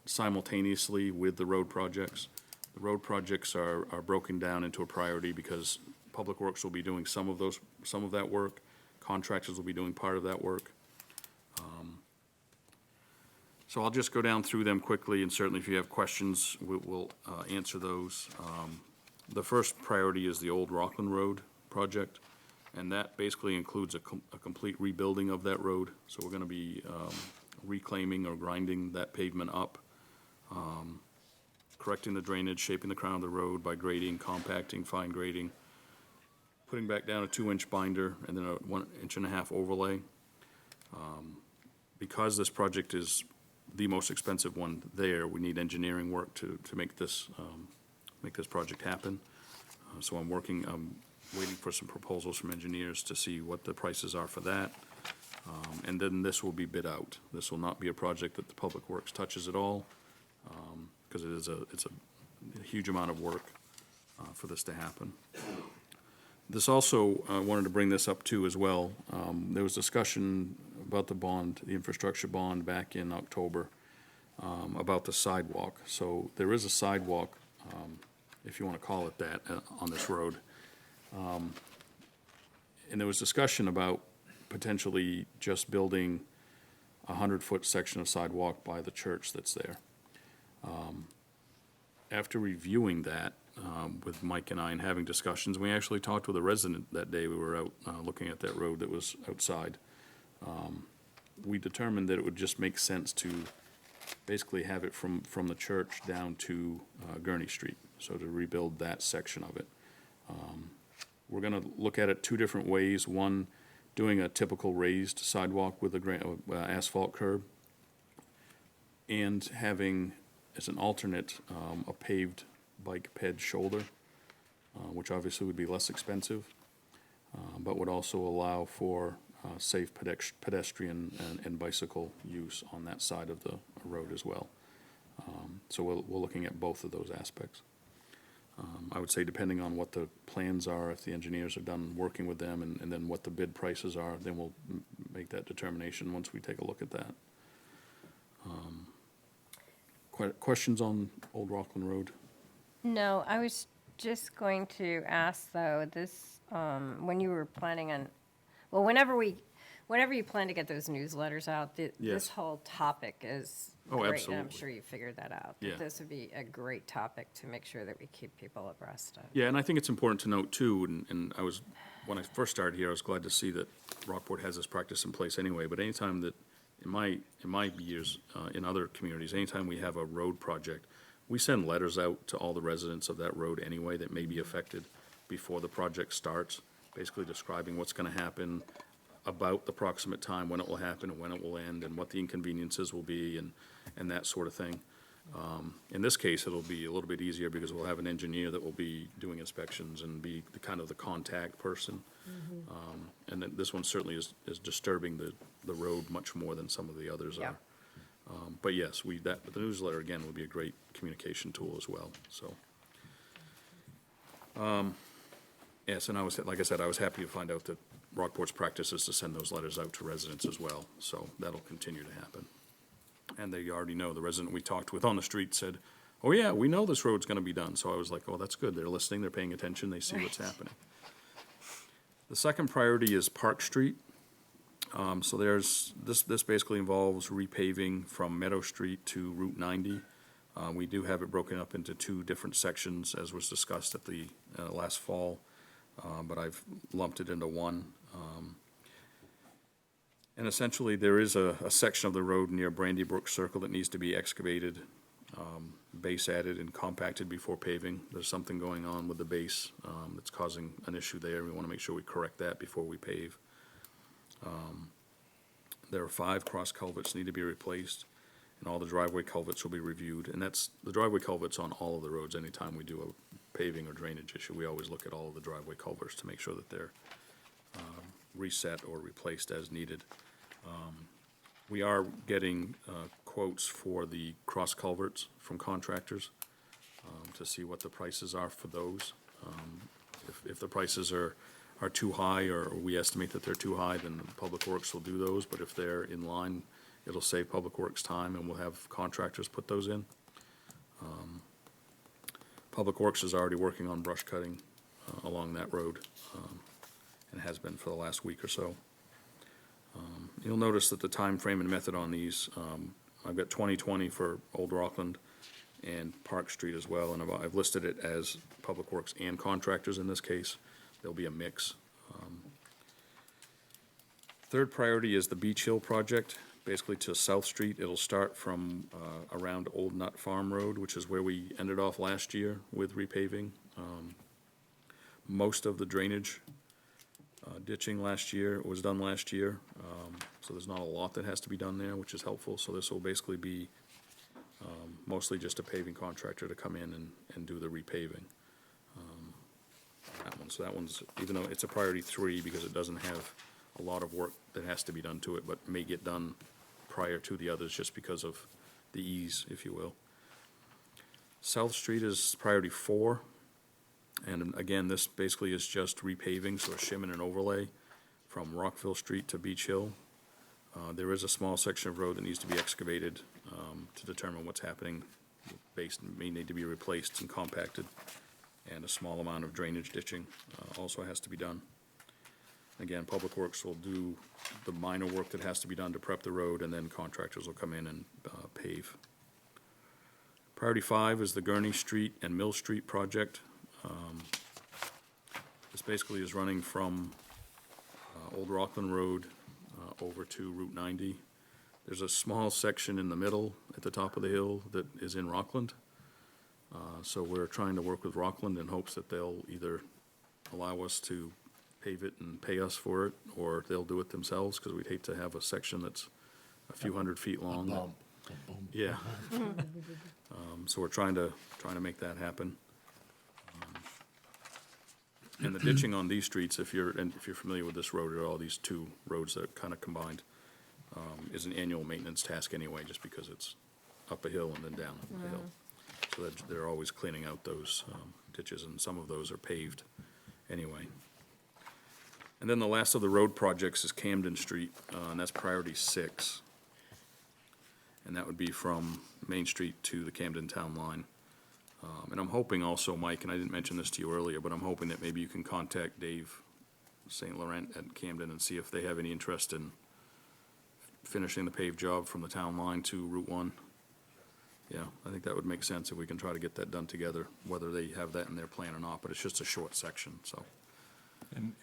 simultaneously with the road projects. The road projects are broken down into a priority because Public Works will be doing some of that work. Contractors will be doing part of that work. So I'll just go down through them quickly, and certainly if you have questions, we'll answer those. The first priority is the old Rockland Road project, and that basically includes a complete rebuilding of that road. So we're gonna be reclaiming or grinding that pavement up, correcting the drainage, shaping the crown of the road by grading, compacting, fine grading, putting back down a 2-inch binder and then a 1.5 inch overlay. Because this project is the most expensive one there, we need engineering work to make this project happen. So I'm waiting for some proposals from engineers to see what the prices are for that. And then this will be bid out. This will not be a project that the Public Works touches at all, because it's a huge amount of work for this to happen. This also, I wanted to bring this up too as well. There was discussion about the bond, the infrastructure bond back in October. about the sidewalk. So there is a sidewalk, if you want to call it that, on this road. And there was discussion about potentially just building a 100-foot section of sidewalk by the church that's there. After reviewing that with Mike and I and having discussions, we actually talked with a resident that day. We were out looking at that road that was outside. We determined that it would just make sense to basically have it from the church down to Gurney Street, so to rebuild that section of it. We're going to look at it two different ways. One, doing a typical raised sidewalk with a asphalt curb, and having, as an alternate, a paved bike ped shoulder, which obviously would be less expensive, but would also allow for safe pedestrian and bicycle use on that side of the road as well. So we're looking at both of those aspects. I would say depending on what the plans are, if the engineers are done working with them, and then what the bid prices are, then we'll make that determination once we take a look at that. Questions on Old Rockland Road? No, I was just going to ask, though, this, when you were planning on, well, whenever you plan to get those newsletters out, Yes. this whole topic is Oh, great. And I'm absolutely. sure you figured that out. that Yeah. This would be a great topic to make sure that we keep people abreast of. Yeah, and I think it's important to note too, and I was, when I first started here, I was glad to see that Rockport has this practice in place anyway, but anytime that, in my years, in other communities, anytime we have a road project, we send letters out to all the residents of that road anyway that may be affected before the project starts, basically describing what's gonna happen, about the proximate time, when it will happen, and when it will end, and what the inconveniences will be, and that sort of thing. In this case, it'll be a little bit easier because we'll have an engineer that will be doing inspections and be the kind of the contact person. And then this one certainly is disturbing the road much more than some of the others Yeah. are. But yes, the newsletter, again, will be a great communication tool as well, so. Yes, and like I said, I was happy to find out that Rockport's practice is to send those letters out to residents as well, so that'll continue to happen. And they already know, the resident we talked with on the street said, oh yeah, we know this road's gonna be done, so I was like, oh, that's good, they're listening, they're paying attention, they see what's happening. The second priority is Park Street. So this basically involves repaving from Meadow Street to Route 90. We do have it broken up into two different sections, as was discussed at the last fall, but I've lumped it into one. And essentially, there is a section of the road near Brandy Brook Circle that needs to be excavated, base added and compacted before paving. There's something going on with the base that's causing an issue there. We want to make sure we correct that before we pave. There are 5 cross culverts need to be replaced, and all the driveway culverts will be reviewed. And that's the driveway culverts on all of the roads. Anytime we do a paving or drainage issue, we always look at all of the driveway culverts to make sure that they're reset or replaced as needed. We are getting quotes for the cross culverts from contractors to see what the prices are for those. If the prices are too high, or we estimate that they're too high, then Public Works will do those, but if they're in line, it'll save Public Works time, and we'll have contractors put those in. Public Works is already working on brush cutting along that road, and has been for the last week or so. You'll notice that the time frame and method on these, I've got 2020 for Old Rockland and Park Street as well, and I've listed it as Public Works and contractors in this case. There'll be a mix. Third priority is the Beach Hill project, basically to South Street. It'll start from around Old Nut Farm Road, which is where we ended off last year with repaving. Most of the drainage ditching last year was done last year, so there's not a lot that has to be done there, which is helpful. So this will basically be mostly just a paving contractor to come in and do the repaving. So that one's, even though it's a priority 3 because it doesn't have a lot of work that has to be done to it, but may get done prior to the others just because of the ease, if you will. South Street is priority 4. And again, this basically is just repaving, so a shim and an overlay from Rockville Street to Beach Hill. There is a small section of road that needs to be excavated to determine what's happening. Base may need to be replaced and compacted, and a small amount of drainage ditching also has to be done. Again, Public Works will do the minor work that has to be done to prep the road, and then contractors will come in and pave. Priority 5 is the Gurney Street and Mill Street project. This basically is running from Old Rockland Road over to Route 90. There's a small section in the middle at the top of the hill that is in Rockland. So we're trying to work with Rockland in hopes that they'll either allow us to pave it and pay us for it, or they'll do it themselves, because we'd hate to have a section that's a few hundred feet long. Bump. Yeah. So we're trying to make that happen. And the ditching on these streets, if you're familiar with this road at all, these two roads that are kind of combined, is an annual maintenance task anyway, just because it's up a hill and then down a hill. So that they're always cleaning out those ditches, and some of those are paved anyway. And then the last of the road projects is Camden Street, and that's priority 6. And that would be from Main Street to the Camden Town line. And I'm hoping also, Mike, and I didn't mention this to you earlier, but I'm hoping that maybe you can contact Dave St. Laurent at Camden and see if they have any interest in finishing the paved job from the town line to Route 1. Yeah, I think that would make sense if we can try to get that done together, whether they have that in their plan or not, but it's just a short section, so.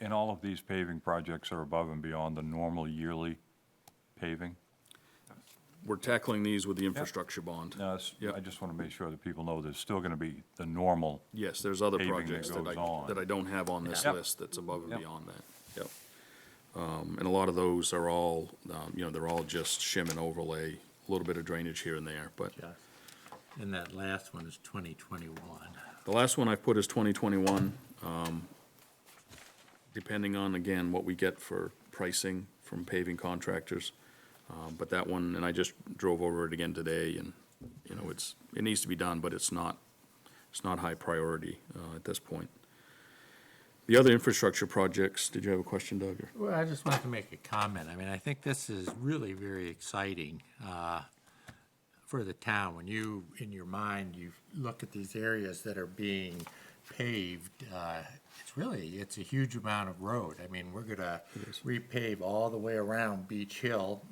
And all of these paving projects are above and beyond the normal yearly paving? We're tackling these with the infrastructure bond. No, Yep. I just want to make sure that people know there's still going to be the normal. Yes, there's other Paving that projects that goes I on. don't have on this Yep. list that's above and Yep. beyond that, yep. And a lot of those are all, they're all just shim and overlay, a little bit of drainage here and there, but Yeah. And that last one is 2021. the last one I put is 2021, depending on, again, what we get for pricing from paving contractors. But that one, and I just drove over it again today, and, it needs to be done, but it's not high priority at this point. The other infrastructure projects, did you have a question, Doug? or- Well, I just wanted to make a comment. I mean, I think this is really very exciting for the town. When you, in your mind, you look at these areas that are being paved, it's a huge amount of road. I mean, we're gonna repave all the way around Beach Hill,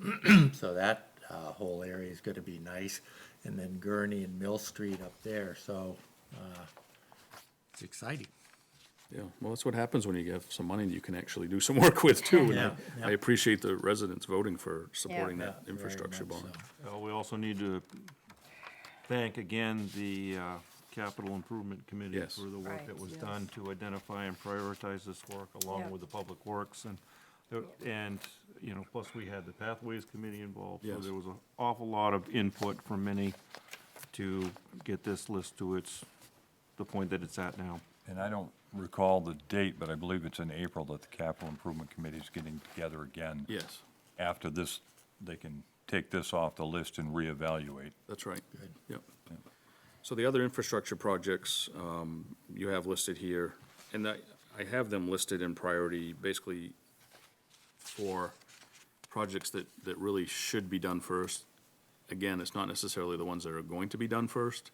so that whole area is gonna be nice. And then Gurney and Mill Street up there, so it's exciting. Yeah, well, that's what happens when you have some money that you can actually do some work with, too. And Yeah, I yeah. appreciate the residents voting for supporting that Yeah, very infrastructure much bond. so. We also need to thank again the Capital Improvement Committee Yes. for the work that Right, was yes. done to identify and prioritize this work Yeah. along with the Public Works and, plus we had the Pathways Committee involved. So Yes. there was an awful lot of input from many to get this list to the point that it's at now. And I don't recall the date, but I believe it's in April that the Capital Improvement Committee is getting together again. Yes, After this, they can take this off the list and reevaluate. that's right. Yep. So the other infrastructure projects, you have listed here, and I have them listed in priority, basically for projects that really should be done first. Again, it's not necessarily the ones that are going to be done first.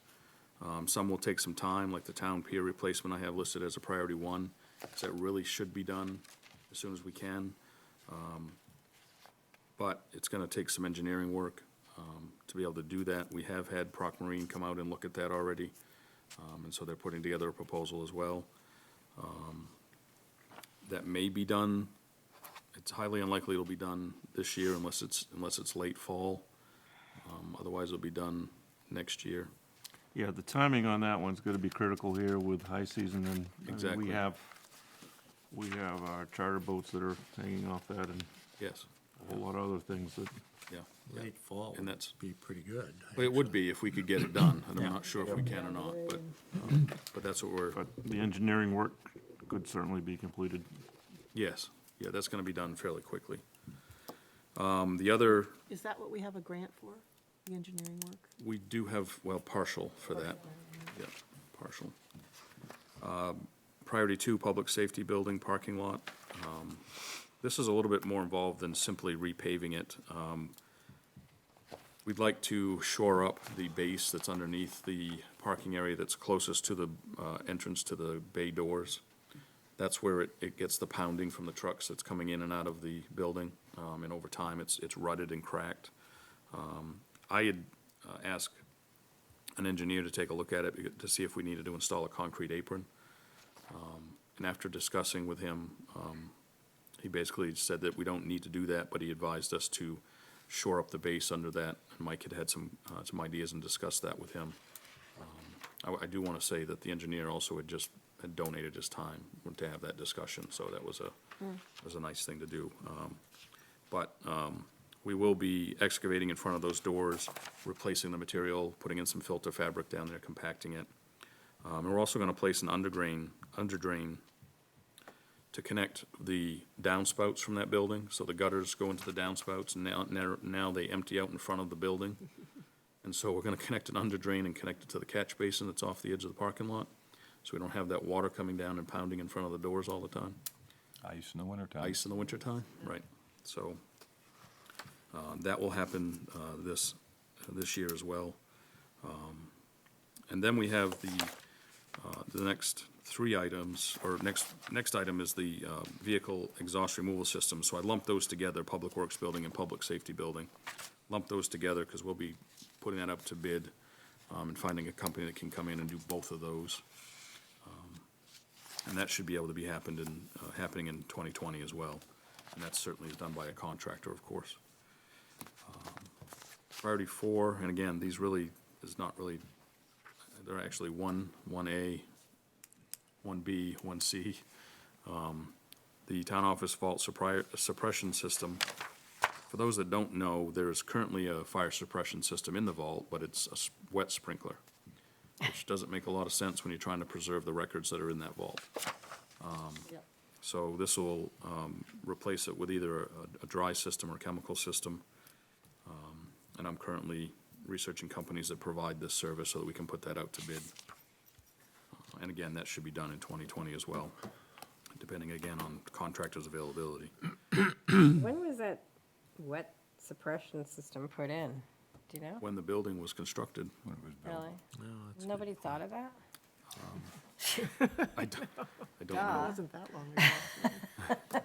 Some will take some time, like the town pier replacement I have listed as a priority 1, because that really should be done as soon as we can. But it's gonna take some engineering work to be able to do that. We have had Proc Marine come out and look at that already, and so they're putting together a proposal as well. That may be done, it's highly unlikely it'll be done this year unless it's late fall. Otherwise, it'll be done next year. Yeah, the timing on that one's gonna be critical here with high season, and Exactly. we have our charter boats that are hanging off that, and Yes, a whole lot of other things that, yeah. Late fall And would that's- be pretty good. Well, it would be if we could get it done, and I'm Yeah. not sure if we can or not, but that's what we're, but the engineering work could certainly be completed. yes, yeah, that's gonna be done fairly quickly. The other, Is that what we have a grant for, the engineering work? we do have, well, partial for that. Yeah, partial. Priority 2, public safety building, parking lot. This is a little bit more involved than simply repaving it. We'd like to shore up the base that's underneath the parking area that's closest to the entrance to the bay doors. That's where it gets the pounding from the trucks that's coming in and out of the building, and over time, it's rutted and cracked. I had asked an engineer to take a look at it to see if we needed to install a concrete apron. And after discussing with him, he basically said that we don't need to do that, but he advised us to shore up the base under that. And Mike had some ideas and discussed that with him. I do want to say that the engineer also had donated his time to have that discussion, so that was a nice thing to do. But we will be excavating in front of those doors, replacing the material, putting in some filter fabric down there, compacting it. And we're also gonna place an underdrain to connect the downspouts from that building. So the gutters go into the downspouts, and now they empty out in front of the building. And so we're gonna connect an underdrain and connect it to the catch basin that's off the edge of the parking lot, so we don't have that water coming down and pounding in front of the doors all the time. Ice in the wintertime. Ice in the wintertime, right. So that will happen this year as well. And then we have the next three items, or next item is the vehicle exhaust removal system. So I lumped those together, Public Works Building and Public Safety Building. Lumped those together because we'll be putting that up to bid and finding a company that can come in and do both of those. And that should be able to be happening in 2020 as well. And that certainly is done by a contractor, of course. Priority 4, and again, these really is not really, they're actually 1A, 1B, 1C. The town office vault suppression system. For those that don't know, there is currently a fire suppression system in the vault, but it's a wet sprinkler, which doesn't make a lot of sense when you're trying to preserve the records that are in that vault. Yep. So this will replace it with either a dry system or chemical system. And I'm currently researching companies that provide this service so that we can put that out to bid. And again, that should be done in 2020 as well, depending again on contractors' availability. When was that wet suppression system put in? Do you know? When the building was constructed, When it was built. Really? Nobody thought of that? I don't It know. wasn't that long ago.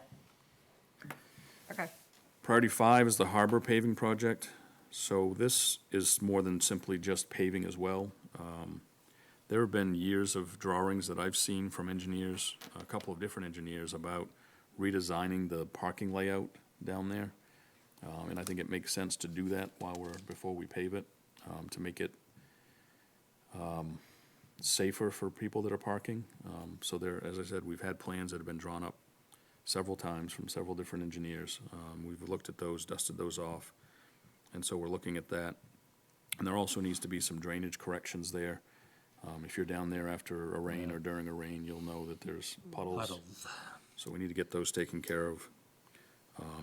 Okay. Priority 5 is the harbor paving project. So this is more than simply just paving as well. There have been years of drawings that I've seen from engineers, a couple of different engineers, about redesigning the parking layout down there. And I think it makes sense to do that before we pave it, to make it safer for people that are parking. So there, as I said, we've had plans that have been drawn up several times from several different engineers. We've looked at those, dusted those off, and so we're looking at that. And there also needs to be some drainage corrections there. If you're down there after a rain or during a rain, you'll know that there's puddles. So we need to get those taken care of.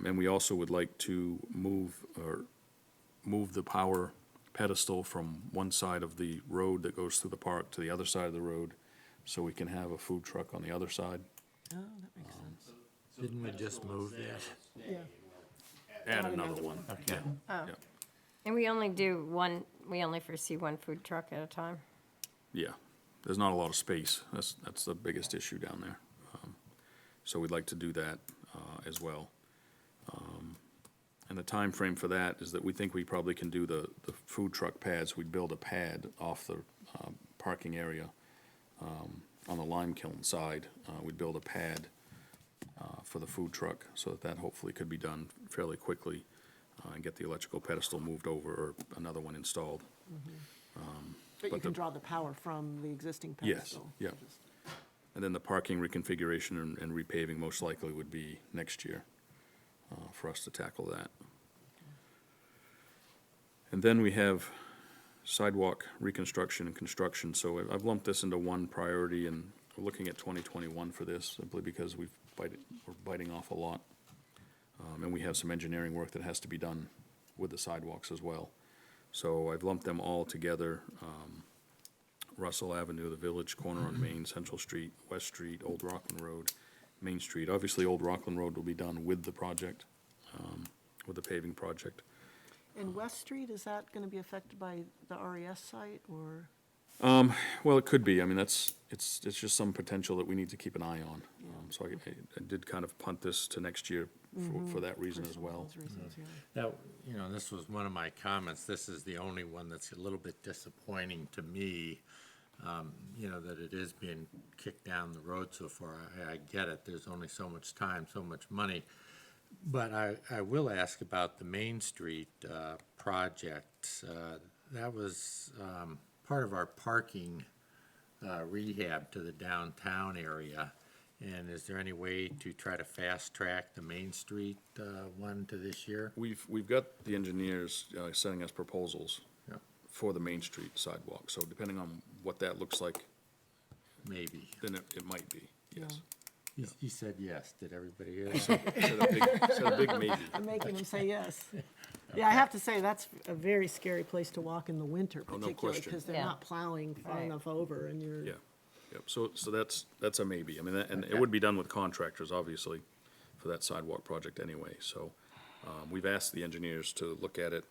And we also would like to move the power pedestal from one side of the road that goes through the park to the other side of the road, so we can have a food truck on the other side. Oh, that makes sense. Didn't we just move that? Yeah. And Add another one. Okay. Oh. Yeah. And we only foresee one food truck at a time? Yeah, there's not a lot of space. That's the biggest issue down there. So we'd like to do that as well. And the time frame for that is that we think we probably can do the food truck pads. We'd build a pad off the parking area on the lime kiln side. We'd build a pad for the food truck, so that hopefully could be done fairly quickly and get the electrical pedestal moved over or another one installed. But you But can the- draw the power from the existing Yes, pedestal. yeah. And then the parking reconfiguration and repaving most likely would be next year for us to tackle that. And then we have sidewalk reconstruction and construction. So I've lumped this into one priority, and we're looking at 2021 for this, simply because we're biting off a lot. And we have some engineering work that has to be done with the sidewalks as well. So I've lumped them all together. Russell Avenue, the Village Corner on Main, Central Street, West Street, Old Rockland Road, Main Street. Obviously, Old Rockland Road will be done with the project, with the paving project. And West Street, is that gonna be affected by the RES site, or? Well, it could be. I mean, it's just some potential that we need to keep an eye on. So I did kind of punt this to next year for that reason as well. Those reasons, yeah. That, you know, this was one of my comments. This is the only one that's a little bit disappointing to me, you know, that it is being kicked down the road so far. I get it. There's only so much time, so much money. But I will ask about the Main Street project. That was part of our parking rehab to the downtown area. And is there any way to try to fast-track the Main Street one to this year? We've got the engineers sending us proposals Yeah. for the Main Street sidewalk. So depending on what that looks like, Maybe. then it might be, yes. He said yes. Did everybody hear that? Said a big maybe. I'm making him say yes. Yeah, I have to say, that's a very scary place to walk in the winter Oh, no particularly, question. because they're Yeah. not plowing far Right. enough over, and you're. Yeah, yep, so that's a maybe, I mean, and it would be done with contractors, obviously, for that sidewalk project anyway, so, we've asked the engineers to look at it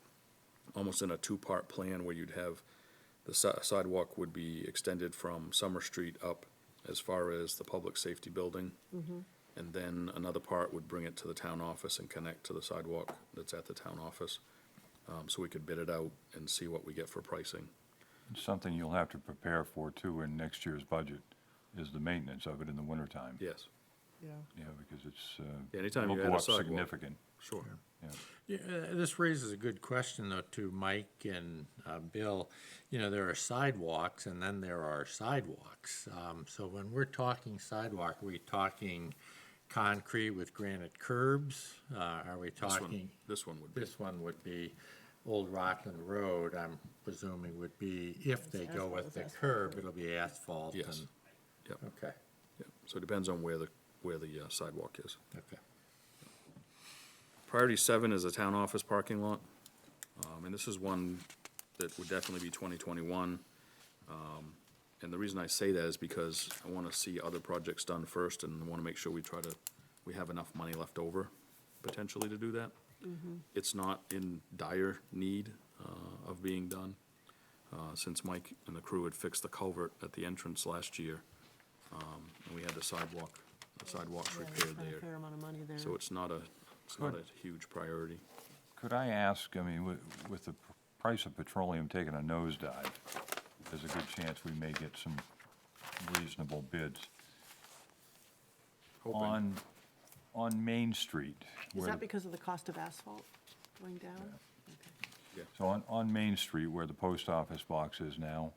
almost in a two-part plan, where you'd have, the sidewalk would be extended from Summer Street up as far as the Public Safety Building, and then another part would bring it to the town office and connect to the sidewalk that's at the town office, so we could bid it out and see what we get for pricing. It's something you'll have to prepare for too in next year's budget, is the maintenance of it in the wintertime. Yes, Yeah. Yeah, because it's, anytime will you go add a up sidewalk. significant. Sure. Yeah. Yeah, this raises a good question though to Mike and Bill. You know, there are sidewalks and then there are sidewalks. So when we're talking sidewalk, are we talking concrete with granite curbs? Are we talking? This one would be. This one would be Old Rockland Road, I'm presuming would be, if they go with the curb, it'll be asphalt Yes. and. Yep. Okay, Yep, so it depends on where the sidewalk is. okay. Priority 7 is a town office parking lot, and this is one that would definitely be 2021. And the reason I say that is because I want to see other projects done first, and I want to make sure we have enough money left over, potentially, to do that. It's not in dire need of being done, since Mike and the crew had fixed the culvert at the entrance last year, and we had the sidewalks repaired A there. fair amount of money there. So it's not a huge priority. Could I ask, I mean, with the price of petroleum taking a nosedive, there's a good chance we may get some reasonable bids. Hoping. On Main Street. Is where that the- because of the cost of asphalt going down? So on Main Street, where the post office box is now,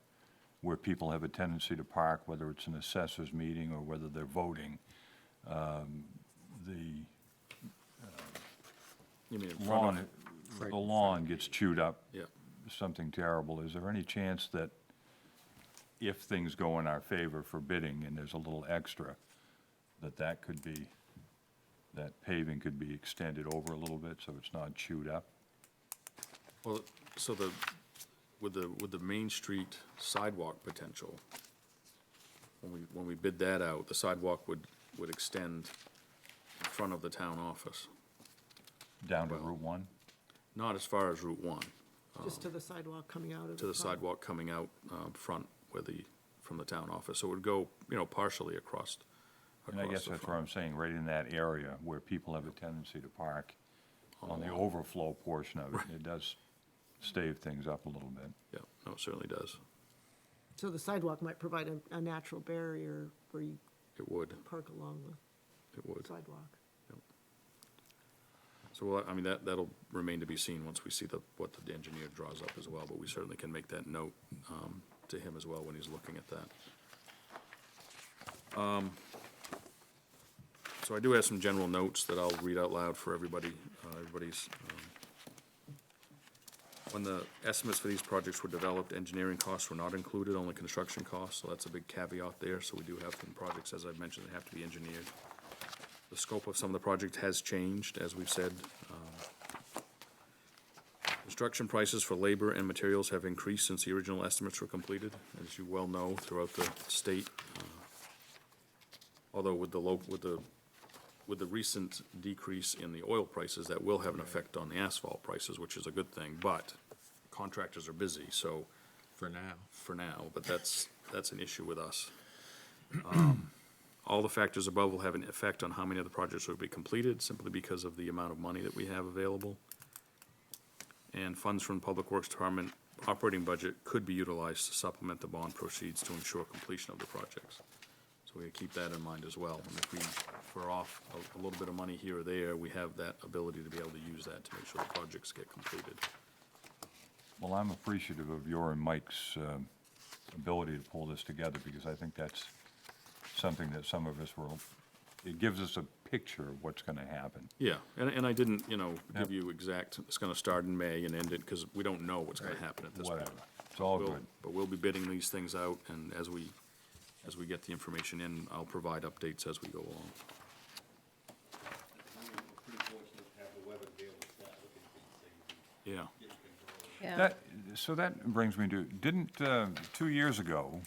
where people have a tendency to park, whether it's an assessors meeting or whether they're voting, You mean in front of? the lawn gets chewed up, Yeah. something terrible. Is there any chance that if things go in our favor for bidding and there's a little extra, that paving could be extended over a little bit so it's not chewed up? Well, so with the Main Street sidewalk potential, when we bid that out, the sidewalk would extend in front of the town office, Down to Route 1? not as far as Route 1, Just to the sidewalk coming out of to the front? sidewalk coming out front from the town office. So it would go, partially across And I guess the that's where front. I'm saying, right in that area where people have a tendency to park on the overflow portion of it, it does stave things up a little bit. Yeah, no, it certainly does. So the sidewalk might provide a natural barrier where you It would, park along it would. the sidewalk. So, well, I mean, that'll remain to be seen once we see what the engineer draws up as well, but we certainly can make that note to him as well when he's looking at that. So I do have some general notes that I'll read out loud for everybody, when the estimates for these projects were developed, engineering costs were not included, only construction costs, so that's a big caveat there. So we do have some projects, as I've mentioned, that have to be engineered. The scope of some of the project has changed, as we've said. Construction prices for labor and materials have increased since the original estimates were completed, as you well know, throughout the state. Although with the with the recent decrease in the oil prices, that will have an effect on the asphalt prices, which is a good thing, but contractors are busy, so, For now. but that's an issue with us. All the factors above will have an effect on how many of the projects will be completed, simply because of the amount of money that we have available. And funds from the Public Works Department operating budget could be utilized to supplement the bond proceeds to ensure completion of the projects. So we keep that in mind as well. And if we're off a little bit of money here or there, we have that ability to be able to use that to make sure the projects get completed. Well, I'm appreciative of your and Mike's ability to pull this together, because I think that's something that some of us will, it gives us a picture of what's going to happen. Yeah, and I didn't, give Yep. you exact, it's gonna start in May and end it, because we don't know what's gonna happen at this point. Whatever. It's all We'll- good. But we'll be bidding these things out, and as we get the information in, I'll provide updates as we go along. Yeah, Yeah. So that brings me to, didn't, 2 years ago,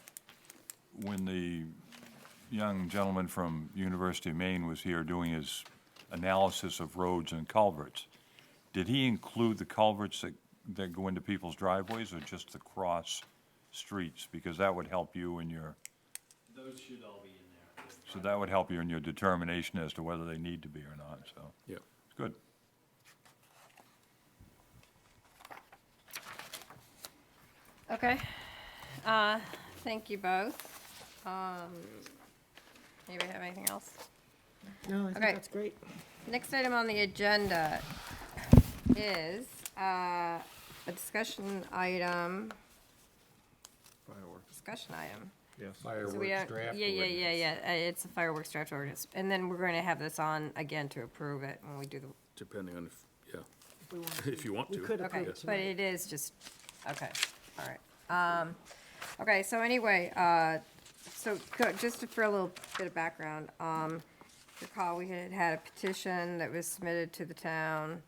when the young gentleman from University of Maine was here doing his analysis of roads and culverts, did he include the culverts that go into people's driveways, or just the cross streets? Because that would help you in your, Those should all be in there. so that would help you in your determination as to whether they need to be or not, so, yeah. good. Okay, thank you both. Anybody have anything else? No, I think Okay. that's great. Next item on the agenda is a discussion item. Fireworks, Discussion item. yes. So we Fireworks don't- draft Yeah, ordinance. it's a fireworks draft ordinance. And then we're going to have this on again to approve it when we do the, Depending on if, yeah, If we want if you want We to. could okay, approve it but tonight. it is just, okay, all right. Okay, so anyway, just for a little bit of background, recall we had a petition that was submitted to the town,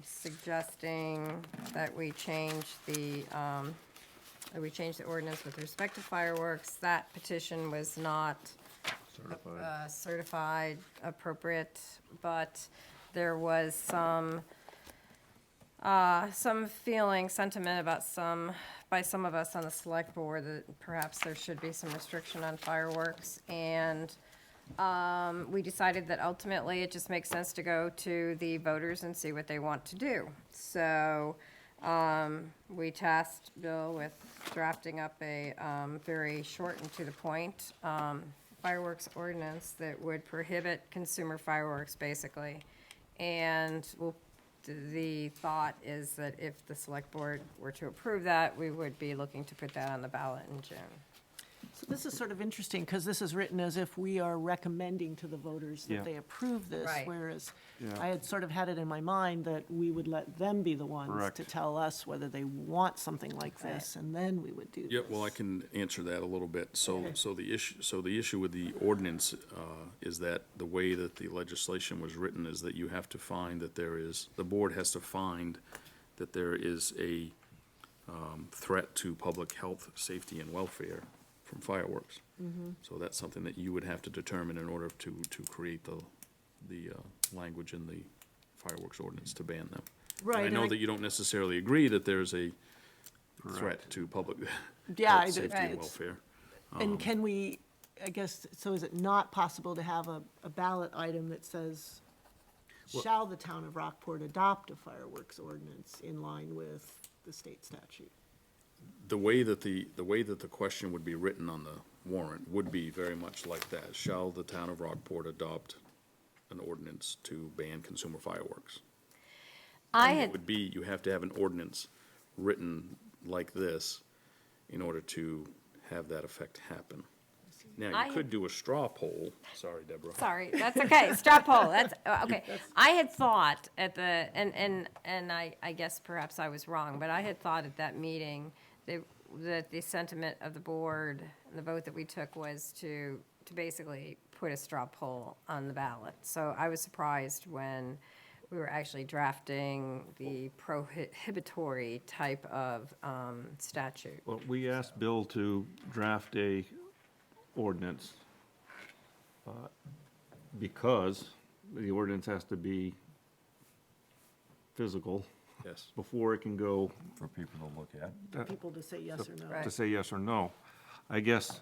suggesting that we change the ordinance with respect to fireworks. That petition was not certified appropriate, but there was some sentiment by some of us on the select board that perhaps there should be some restriction on fireworks. And we decided that ultimately it just makes sense to go to the voters and see what they want to do. So we tasked Bill with drafting up a very short and to the point fireworks ordinance that would prohibit consumer fireworks, basically. And the thought is that if the select board were to approve that, we would be looking to put that on the ballot in June. So this is sort of interesting, because this is written as if we are recommending to the voters Yeah. that they approve this. Right. Whereas Yeah. I had sort of had it in my mind that we would let them be the ones Correct. to tell us whether they want something like this, and then we would do this. Yeah, well, I can answer that a little bit. So the issue with the ordinance is that the way that the legislation was written is that you have to find that the board has to find that there is a threat to public health, safety, and welfare from fireworks. So that's something that you would have to determine in order to create the language in the fireworks ordinance to ban them. And Right, I and know I- that you don't necessarily agree that there's a threat to public Yeah, health, safety, and it's- welfare. And can we, I guess, so is it not possible to have a ballot item that says, Well- shall the town of Rockport adopt a fireworks ordinance in line with the state statute? The way that the question would be written on the warrant would be very much like that. Shall the town of Rockport adopt an ordinance to ban consumer fireworks? It would be, you have to have an ordinance written like this in order to have that effect happen. Now, I you could do a straw poll, sorry, Deborah. Sorry, that's okay, straw poll, that's, okay. I had thought at the, and I guess perhaps I was wrong, but I had thought at that meeting that the sentiment of the board, and the vote that we took was to basically put a straw poll on the ballot. So I was surprised when we were actually drafting the prohibitory type of statute. Well, we asked Bill to draft a ordinance. because the ordinance has to be physical Yes. before it can go For people to look at. People to say yes or no. Right. to say yes or no. I guess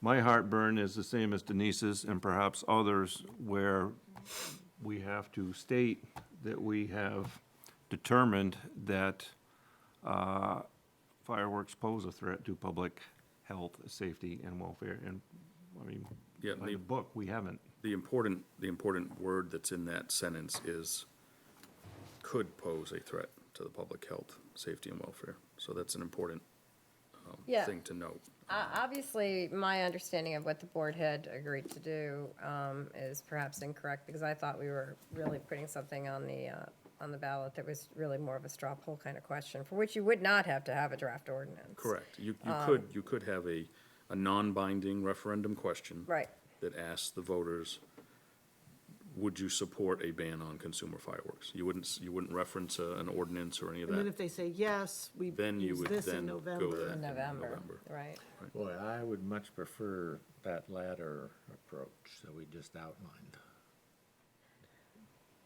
my heartburn is the same as Denise's and perhaps others, where we have to state that we have determined that fireworks pose a threat to public health, safety, and welfare, and, I mean, Yeah, by the book, we haven't. The important word that's in that sentence is could pose a threat to the public health, safety, and welfare. So that's an important Yeah. thing to note. Obviously, my understanding of what the board had agreed to do is perhaps incorrect, because I thought we were really putting something on the ballot that was really more of a straw poll kind of question, for which you would not have to have a draft ordinance. Correct. You could have a non-binding referendum question. Right. That asks the voters, would you support a ban on consumer fireworks? You wouldn't reference an ordinance or any of And then that. if they say yes, we Then you use would this in then go November. that. In November, right. Boy, I would much prefer that latter approach that we just outlined.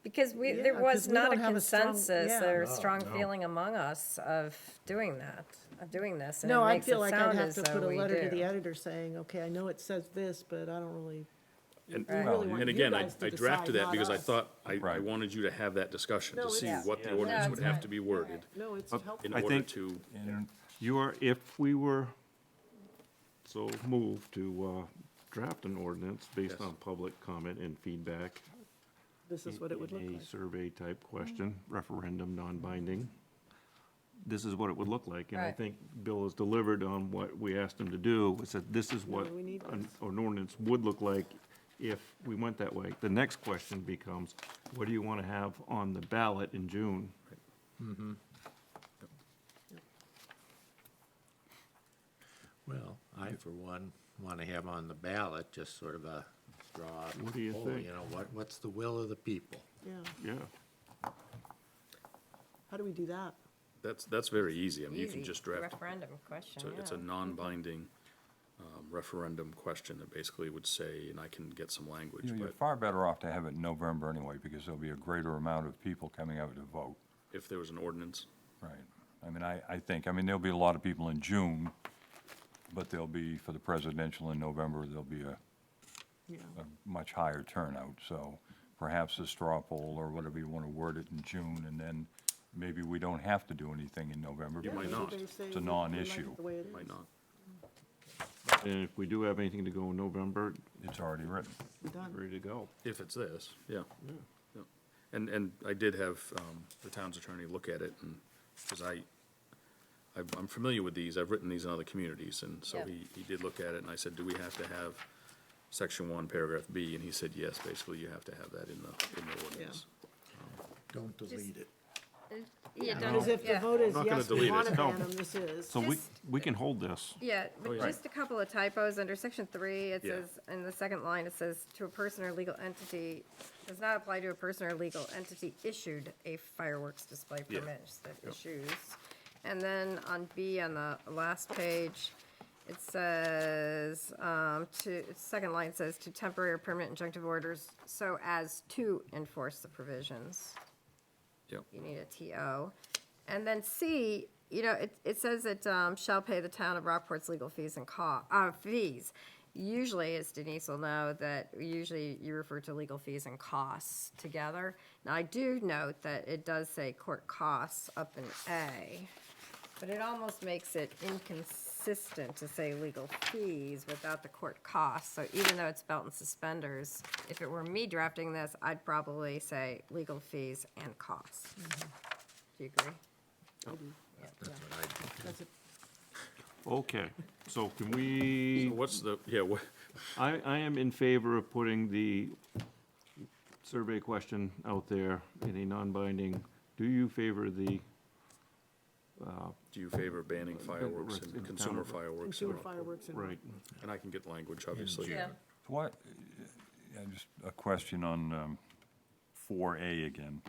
Because Yeah, there 'cause was we not a don't have a strong- consensus yeah. or a No, strong no. feeling among us of doing this. And No, it I makes feel it like I'd sound have as to though put a we letter to do. the editor saying, okay, I know it says this, but I don't really, And, we really want and you again, guys to I drafted decide, that not because I us. thought, I Right. wanted you to have that discussion No, to see it's- what the Yeah. ordinance No, would it's have fine. to be worded no, it's helpful. in I order think- to, And If we were so moved to draft an ordinance based Yes. on public comment and feedback, This is what it would look in like. a survey-type question, referendum, non-binding, this is what it would look like. And I Right. think Bill has delivered on what we asked him to do. It said, this is what we need an ordinance would look like if we went that way. The next question becomes, what do you want to have on the ballot in June? Well, I, for one, want to have on the ballot just sort of a straw What do you poll, think? you know, what's the will of the people? Yeah, Yeah. how do we do that? that's very easy. I mean, you can Easy just draft, referendum question, it's a yeah. non-binding referendum question that basically would say, and I can get some language, you're but far better off to have it in November anyway, because there'll be a greater amount of people coming out to vote. if there was an ordinance, Right. I mean, I think, I mean, there'll be a lot of people in June, but there'll be, for the presidential in November, there'll be a Yeah. much higher turnout. So perhaps a straw poll or whatever you want to word it in June, and then maybe we don't have to do anything in November. You might because not. Everybody say It's a we like it non-issue. the way it is. might not. And if we do have anything to go in November, It's already written. We're done. ready to go. If it's this, yeah. Yeah. And I did have the town's attorney look at it, and, because I'm familiar with these, I've written these in other communities, and so Yeah. he did look at it, and I said, do we have to have section 1, paragraph B? And he said, yes, basically you have to have that in the ordinance. Don't delete it. Yeah, Because if the yeah. vote is I'm not gonna yes, we delete want it. to No. ban them, this is. So we can hold this. Yeah, but yeah. just a couple of typos. Under section 3, it Yeah. says, in the second line, it says, to a person or legal entity, does not apply to a person or legal entity issued a fireworks display Yeah. permit, just that issues. And then on B, on the last page, it says, second line says, to temporary or permanent injunctive orders so as to enforce the provisions. Yep. You need a TO. And then C, it says it shall pay the town of Rockport's legal fees and fees. Usually, as Denise will know, that usually you refer to legal fees and costs together. Now, I do note that it does say court costs up in A, but it almost makes it inconsistent to say legal fees without the court costs. So even though it's belt and suspenders, if it were me drafting this, I'd probably say legal fees and costs. Do you agree? That's what I do. That's it. Okay, so can we, So what's the, yeah, what, I am in favor of putting the survey question out there in a non-binding. Do you favor the, do you favor banning fireworks in the and consumer town? fireworks? Consumer fireworks and. right, And I can get language, obviously. Yeah. What, just a question on 4A again,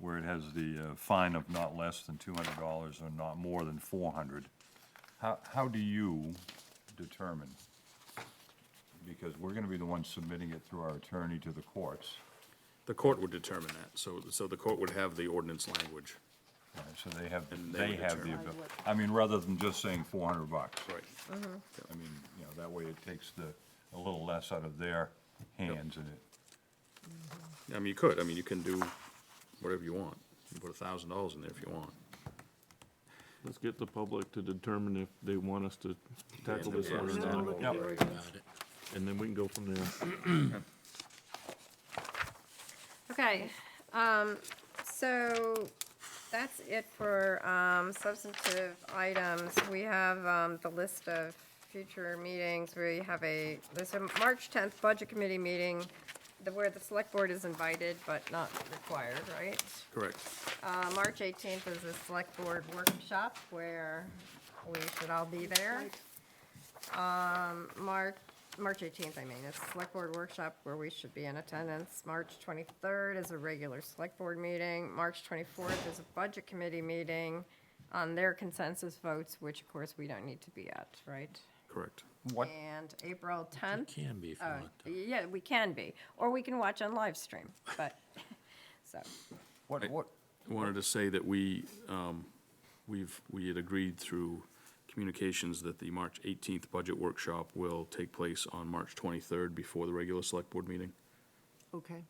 where it has the fine of not less than $200 or not more than 400. How do you determine because we're gonna be the ones submitting it through our attorney to the courts. The court would determine that, so the court would have the ordinance language. Right, so they have, And they they would have the determine. ability, I mean, rather than just saying $400. Right. I mean, you know, that way it takes a little less out of their hands and it, I mean, you could, I mean, you can do whatever you want. You can put $1,000 in there if you want. Let's get the public to determine if they want us to tackle this one or And then we'll not, look at Yep. the ordinance. and then we can go from there. Okay, so that's it for substantive items. We have the list of future meetings. We have there's a March 10th Budget Committee meeting where the Select Board is invited but not required, right? Correct. March 18th is a Select Board workshop where we should all be there. March 18th, I mean, it's a Select Board workshop where we should be in attendance. March 23rd is a regular Select Board meeting. March 24th is a Budget Committee meeting on their consensus votes, which of course we don't need to be at, right? Correct. what, And April 10th. Can be if you want to. Yeah, we can be, or we can watch on live stream, but, so, what, I wanted to say that we had agreed through communications that the March 18th budget workshop will take place on March 23rd before the regular Select Board meeting. Okay.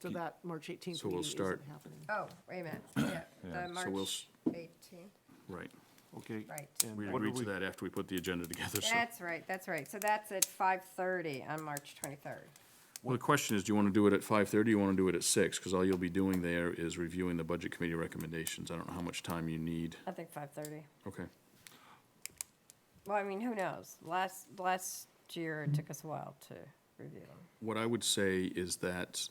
So that March 18th So we'll meeting isn't start- happening. oh, wait a minute, yeah, Yeah, the so we'll March 18th, Right. Okay. right. and We what do agreed to that after we put the agenda together, so. That's right, so that's at 5:30 on March 23rd. Well, the question is, do you want to do it at 5:30 or you want to do it at 6? Because all you'll be doing there is reviewing the Budget Committee recommendations. I don't know how much time you need. I think 5:30. Okay. Well, I mean, who knows? Last year, it took us a while to review them. What I would say is that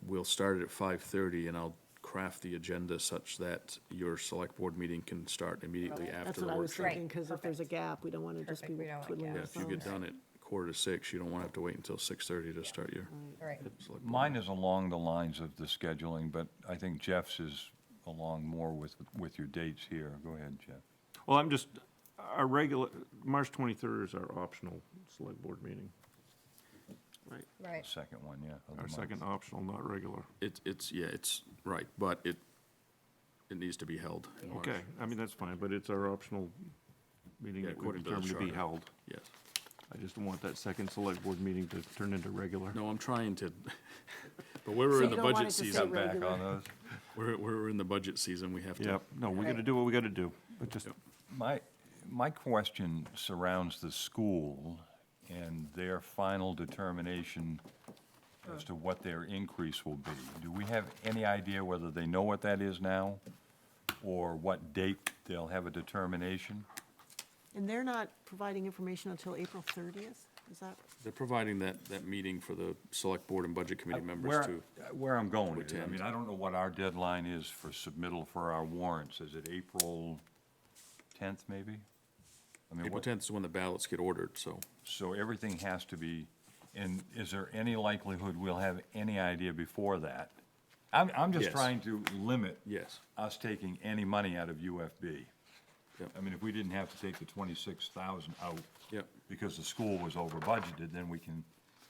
we'll start it at 5:30, and I'll craft the agenda such that your Select Board meeting can start immediately Right. after That's the what I was workshop. Right. thinking, because if there's a gap, we don't want to just be Perfect, we don't want twiddling Yeah, our if you get thumbs. done at 5:45, you don't want to have to wait until 6:30 to start your Right. Select Board. mine is along the lines of the scheduling, but I think Jeff's is along more with your dates here. Go ahead, Jeff. Well, I'm just, our regular, March 23rd is our optional Select Board meeting. Right. Right. The second one, yeah. of the Our month. second optional, not regular. It's right, but it needs to be held in March. Okay, I mean, that's fine, but it's our optional meeting Yeah, that we according to the determined to be charter. held. Yes. I just don't want that second Select Board meeting to turn into regular. No, I'm trying to, but we're So in you the don't want budget it to say season. Cut back regular. on those. We're in the budget season. We have to. Yep, no, we gotta Right. do what we gotta do, but just, My question surrounds the school and their final determination as to what their increase will be. Do we have any idea whether they know what that is now? Or what date they'll have a determination? And they're not providing information until April 30th? Is that, They're providing that meeting for the Select Board and Budget Committee members Where, to. where I'm going is, I attend. mean, I don't know what our deadline is for submittal for our warrants. Is it April 10th, maybe? I mean, April what- 10th is when the ballots get ordered, so. So everything has to be, and is there any likelihood we'll have any idea before that? I'm just Yes. trying to limit Yes. us taking any money out of UFB. Yep. I mean, if we didn't have to take the 26,000 out Yep. because the school was over budgeted, then we can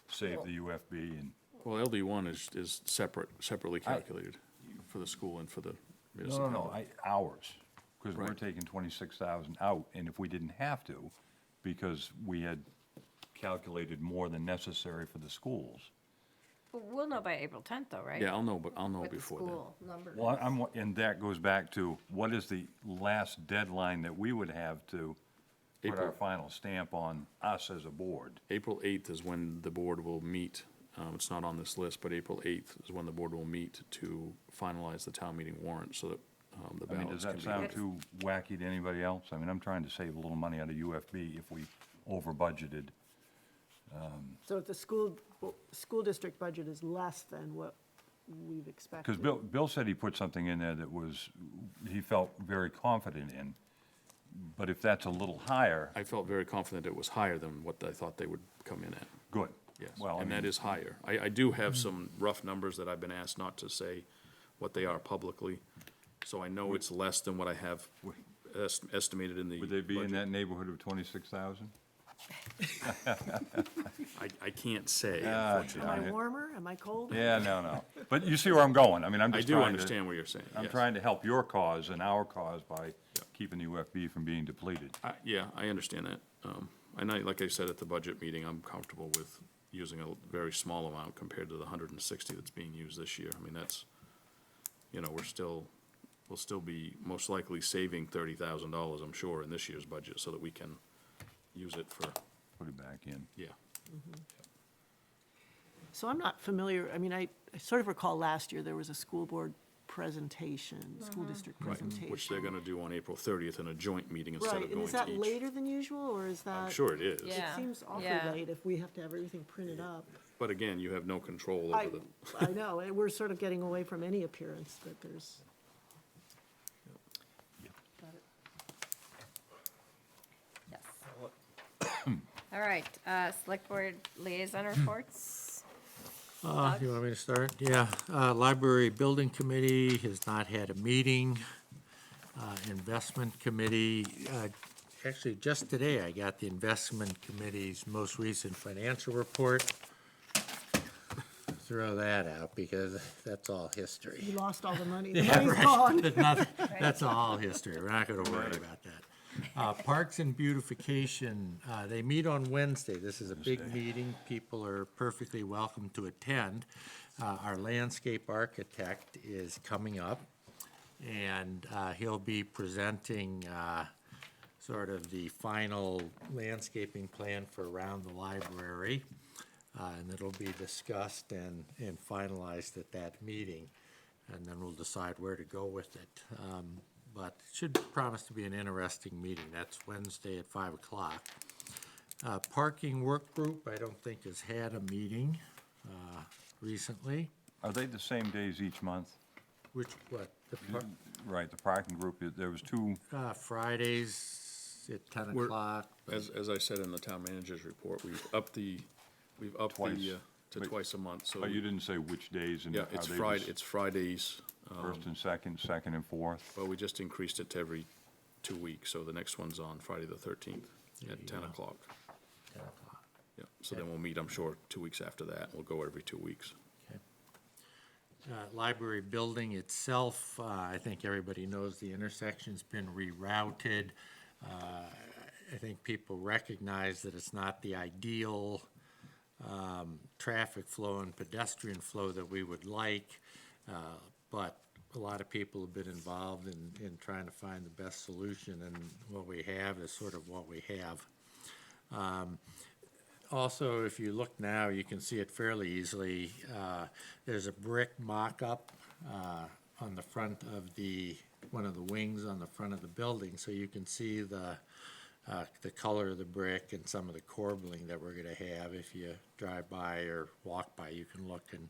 save the UFB and. Well, LD one is separately calculated for the school and for the No, municipality. ours, because we're Right. taking 26,000 out, and if we didn't have to, because we had calculated more than necessary for the schools. We'll know by April 10th, though, right? Yeah, I'll know, but I'll know What the before then. school number Well, is. and that goes back to, what is the last deadline that we would have to put our April. final stamp on us as a board? April 8th is when the board will meet. It's not on this list, but April 8th is when the board will meet to finalize the town meeting warrant so that the I mean, does ballots can that be. sound too wacky to anybody else? I mean, I'm trying to save a little money out of UFB if we over budgeted. so if the school district budget is less than what we've expected? Because Bill said he put something in there that was, he felt very confident in. But if that's a little higher, I felt very confident it was higher than what I thought they would come in at. good. Yes, Well, I and that mean, is higher. I do have some rough numbers that I've been asked not to say what they are publicly, so I know it's less than what I have estimated in the Would they be in budget. that neighborhood of 26,000? I can't say, Am unfortunately. I warmer? Am I cold? Yeah, no. But you see where I'm going. I mean, I'm I just do trying to. understand what you're saying, I'm yes. trying to help your cause and our cause by keeping the UFB from being depleted. Yeah, I understand that. And like I said at the budget meeting, I'm comfortable with using a very small amount compared to the 160 that's being used this year. I mean, that's, we'll still be most likely saving $30,000, I'm sure, in this year's budget so that we can use it for, Put it back in. yeah. So I'm not familiar, I mean, I sort of recall last year there was a school board presentation, school district Right, presentation. which they're gonna do on April 30th in a joint meeting instead Right, of and going is that to each. later than usual, or is that? I'm sure it is. Yeah. It seems awfully yeah. late if we have to have everything printed up. But again, you have no control I, over the, I know, and we're sort of getting away from any appearance that there's. Got it. Yes. All right, select board liaison reports. You want me to start? Yeah, Library Building Committee has not had a meeting. Investment Committee, actually, just today, I got the Investment Committee's most recent financial report. Throw that out, because that's all history. You lost all the money, the money's gone. That's all history, we're not gonna worry about that. Parks and Beautification, they meet on Wednesday, this is a big meeting, people are perfectly welcome to attend. Our landscape architect is coming up, and he'll be presenting sort of the final landscaping plan for around the library. And it'll be discussed and finalized at that meeting, and then we'll decide where to go with it. But it should promise to be an interesting meeting. That's Wednesday at 5 o'clock. Parking Work Group, I don't think has had a meeting recently. Are they the same days each month? Which, what? Right, the parking group, there was two, Fridays at 10 We're- o'clock. as I said in the town manager's report, we've upped the, Twice. to But- twice a month, so. but you didn't say which days and Yeah, are it's they Friday, the it's Fridays, first and second, second and fourth? but we just increased it to every 2 weeks, so the next one's on Friday the 13th at 10 o'clock. 10 o'clock. Yeah, so then we'll meet, I'm sure, 2 weeks after that, and we'll go every 2 weeks. Okay. Library building itself, I think everybody knows the intersection's been rerouted. I think people recognize that it's not the ideal traffic flow and pedestrian flow that we would like, but a lot of people have been involved in trying to find the best solution, and what we have is sort of what we have. Also, if you look now, you can see it fairly easily. There's a brick mock-up on the front of one of the wings on the front of the building, so you can see the color of the brick and some of the corbelling that we're gonna have. If you drive by or walk by, you can look and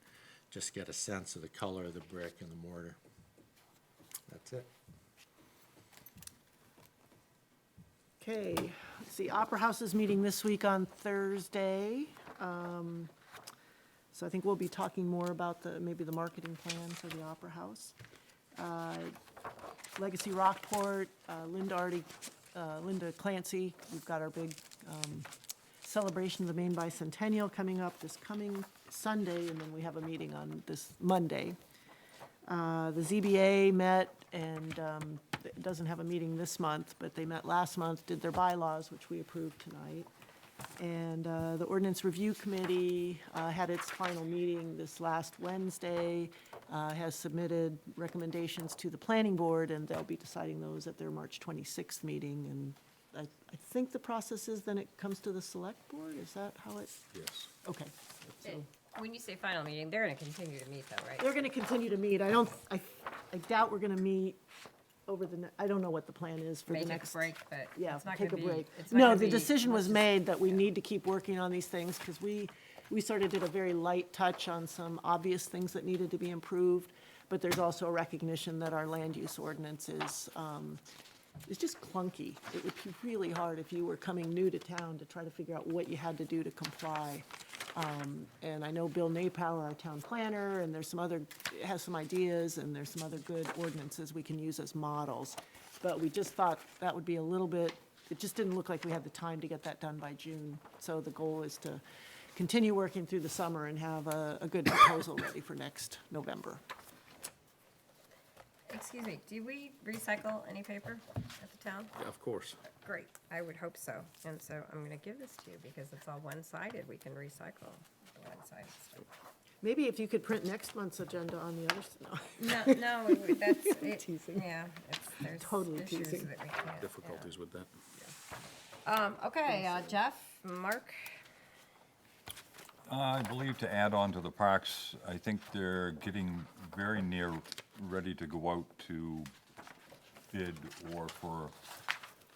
just get a sense of the color of the brick and the mortar. That's it. Okay, let's see, Opera House is meeting this week on Thursday. So I think we'll be talking more about maybe the marketing plan for the Opera House. Legacy Rockport, Linda Clancy, we've got our big celebration of the Maine Bicentennial coming up this coming Sunday, and then we have a meeting on this Monday. The ZBA met, and it doesn't have a meeting this month, but they met last month, did their bylaws, which we approved tonight. And the Ordinance Review Committee had its final meeting this last Wednesday, has submitted recommendations to the Planning Board, and they'll be deciding those at their March 26th meeting. And I think the process is then it comes to the Select Board, is that how it? Yes. Okay. So When you say final meeting, they're gonna continue to meet though, right? they're going to continue to meet. I doubt we're going to meet over I don't know what the plan is for the May next. take a break, but Yeah, it's not take a gonna be. break. it's not No, gonna the be- decision was let's just- made that we need to keep working on these things, because we sort of did a very light touch on some obvious things that needed to be improved, but there's also a recognition that our land use ordinance is just clunky. It would be really hard if you were coming new to town to try to figure out what you had to do to comply. And I know Bill Napower, our town planner, and has some ideas, and there's some other good ordinances we can use as models. But we just thought that would be a little bit, it just didn't look like we had the time to get that done by June. So the goal is to continue working through the summer and have a good proposal ready for next November. Excuse me, do we recycle any paper at the town? Yeah, of course. Great, I would hope so. And so I'm gonna give this to you because it's all one-sided. We can recycle the one-sided stuff. Maybe if you could print next month's agenda on the other, no. No, no, that's, Teasing. yeah, there's Totally issues teasing. that we can't. yeah. Difficulties with that. Okay, Jeff, Mark, I believe to add on to the parks, I think they're getting very near ready to go out to bid or for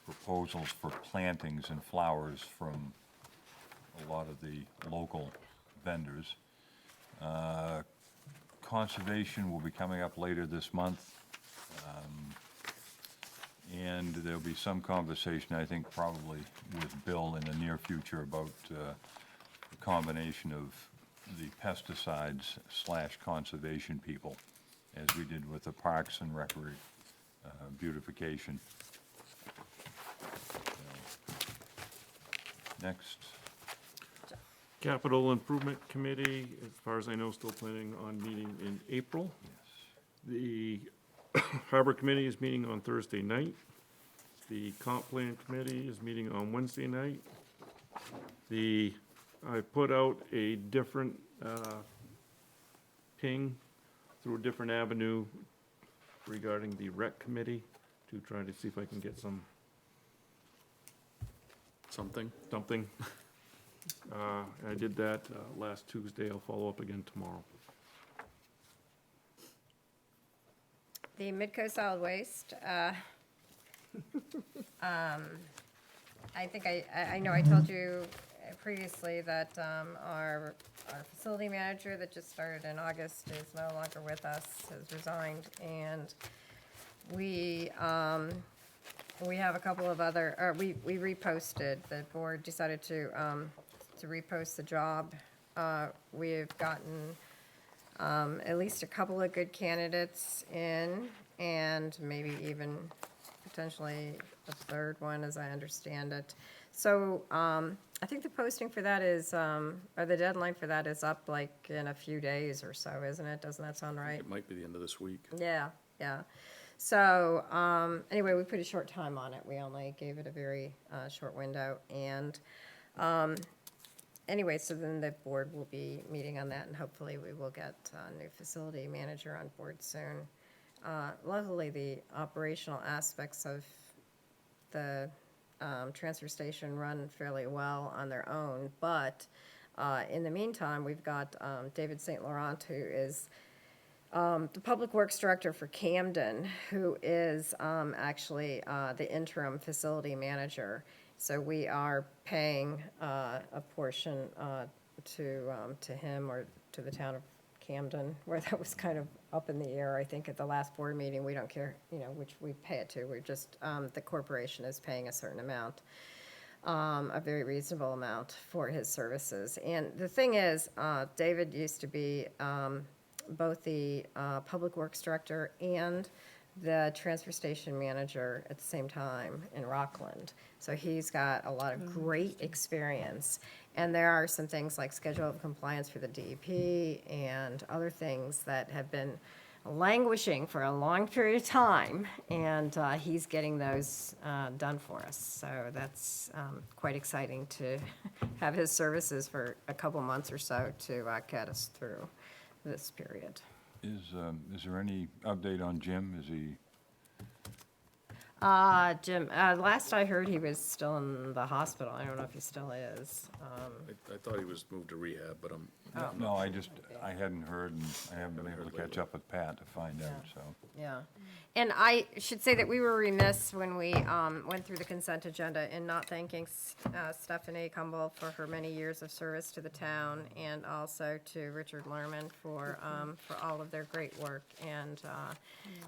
proposals for plantings and flowers from a lot of the local vendors. Conservation will be coming up later this month. And there'll be some conversation, I think, probably with Bill in the near future about the combination of the pesticides / conservation people, as we did with the parks and beautification. Next. Capital Improvement Committee, as far as I know, still planning on meeting in April. The Harbor Committee is meeting on Thursday night. The Comp Plan Committee is meeting on Wednesday night. I put out a different ping through a different avenue regarding the Rec Committee to try to see if I can get Something. something. I did that last Tuesday. I'll follow up again tomorrow. the Midco Solid Waste, I think I know I told you previously that our facility manager that just started in August is no longer with us, has resigned, and we have a couple of other, or we reposted, the board decided to repost the job. We've gotten at least a couple of good candidates in, and maybe even potentially a third one, as I understand it. So I think the posting for that is, or the deadline for that is up like in a few days or so, isn't it? Doesn't that sound right? It might be the end of this week. Yeah, yeah. So, anyway, we put a short time on it. We only gave it a very short window. And anyway, so then the board will be meeting on that, and hopefully we will get a new facility manager on board soon. Luckily, the operational aspects of the transfer station run fairly well on their own, but in the meantime, we've got David St. Laurent, who is the Public Works Director for Camden, who is actually the interim facility manager. So we are paying a portion to him or to the town of Camden, where that was kind of up in the air, I think, at the last board meeting. We don't care, which we pay it to. We're just, the corporation is paying a certain amount, a very reasonable amount for his services. And the thing is, David used to be both the Public Works Director and the transfer station manager at the same time in Rockland. So he's got a lot of great experience. And there are some things like schedule of compliance for the DEP and other things that have been languishing for a long period of time. And he's getting those done for us. So that's quite exciting to have his services for a couple months or so to get us through this period. Is there any update on Jim? Is he, Jim, last I heard, he was still in the hospital. I don't know if he still is. I thought he was moved to rehab, but no, I hadn't heard, and I haven't been able to catch up with Pat to find out, so. Yeah. And I should say that we were remiss when we went through the consent agenda in not thanking Stephanie Cumble for her many years of service to the town, and also to Richard Lerman for all of their great work. And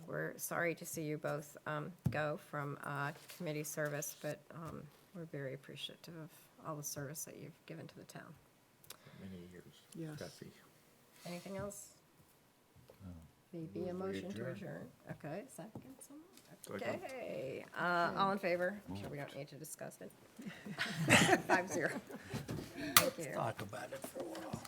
we're sorry to see you both go from committee service, but we're very appreciative of all the service that you've given to the town. Many years. Yes. Betsy. Anything else? Maybe a motion to adjourn. Okay, second, someone? Okay, all in favor? I'm sure we don't need to discuss it. 5-0. Thank you. Talk about it for a while.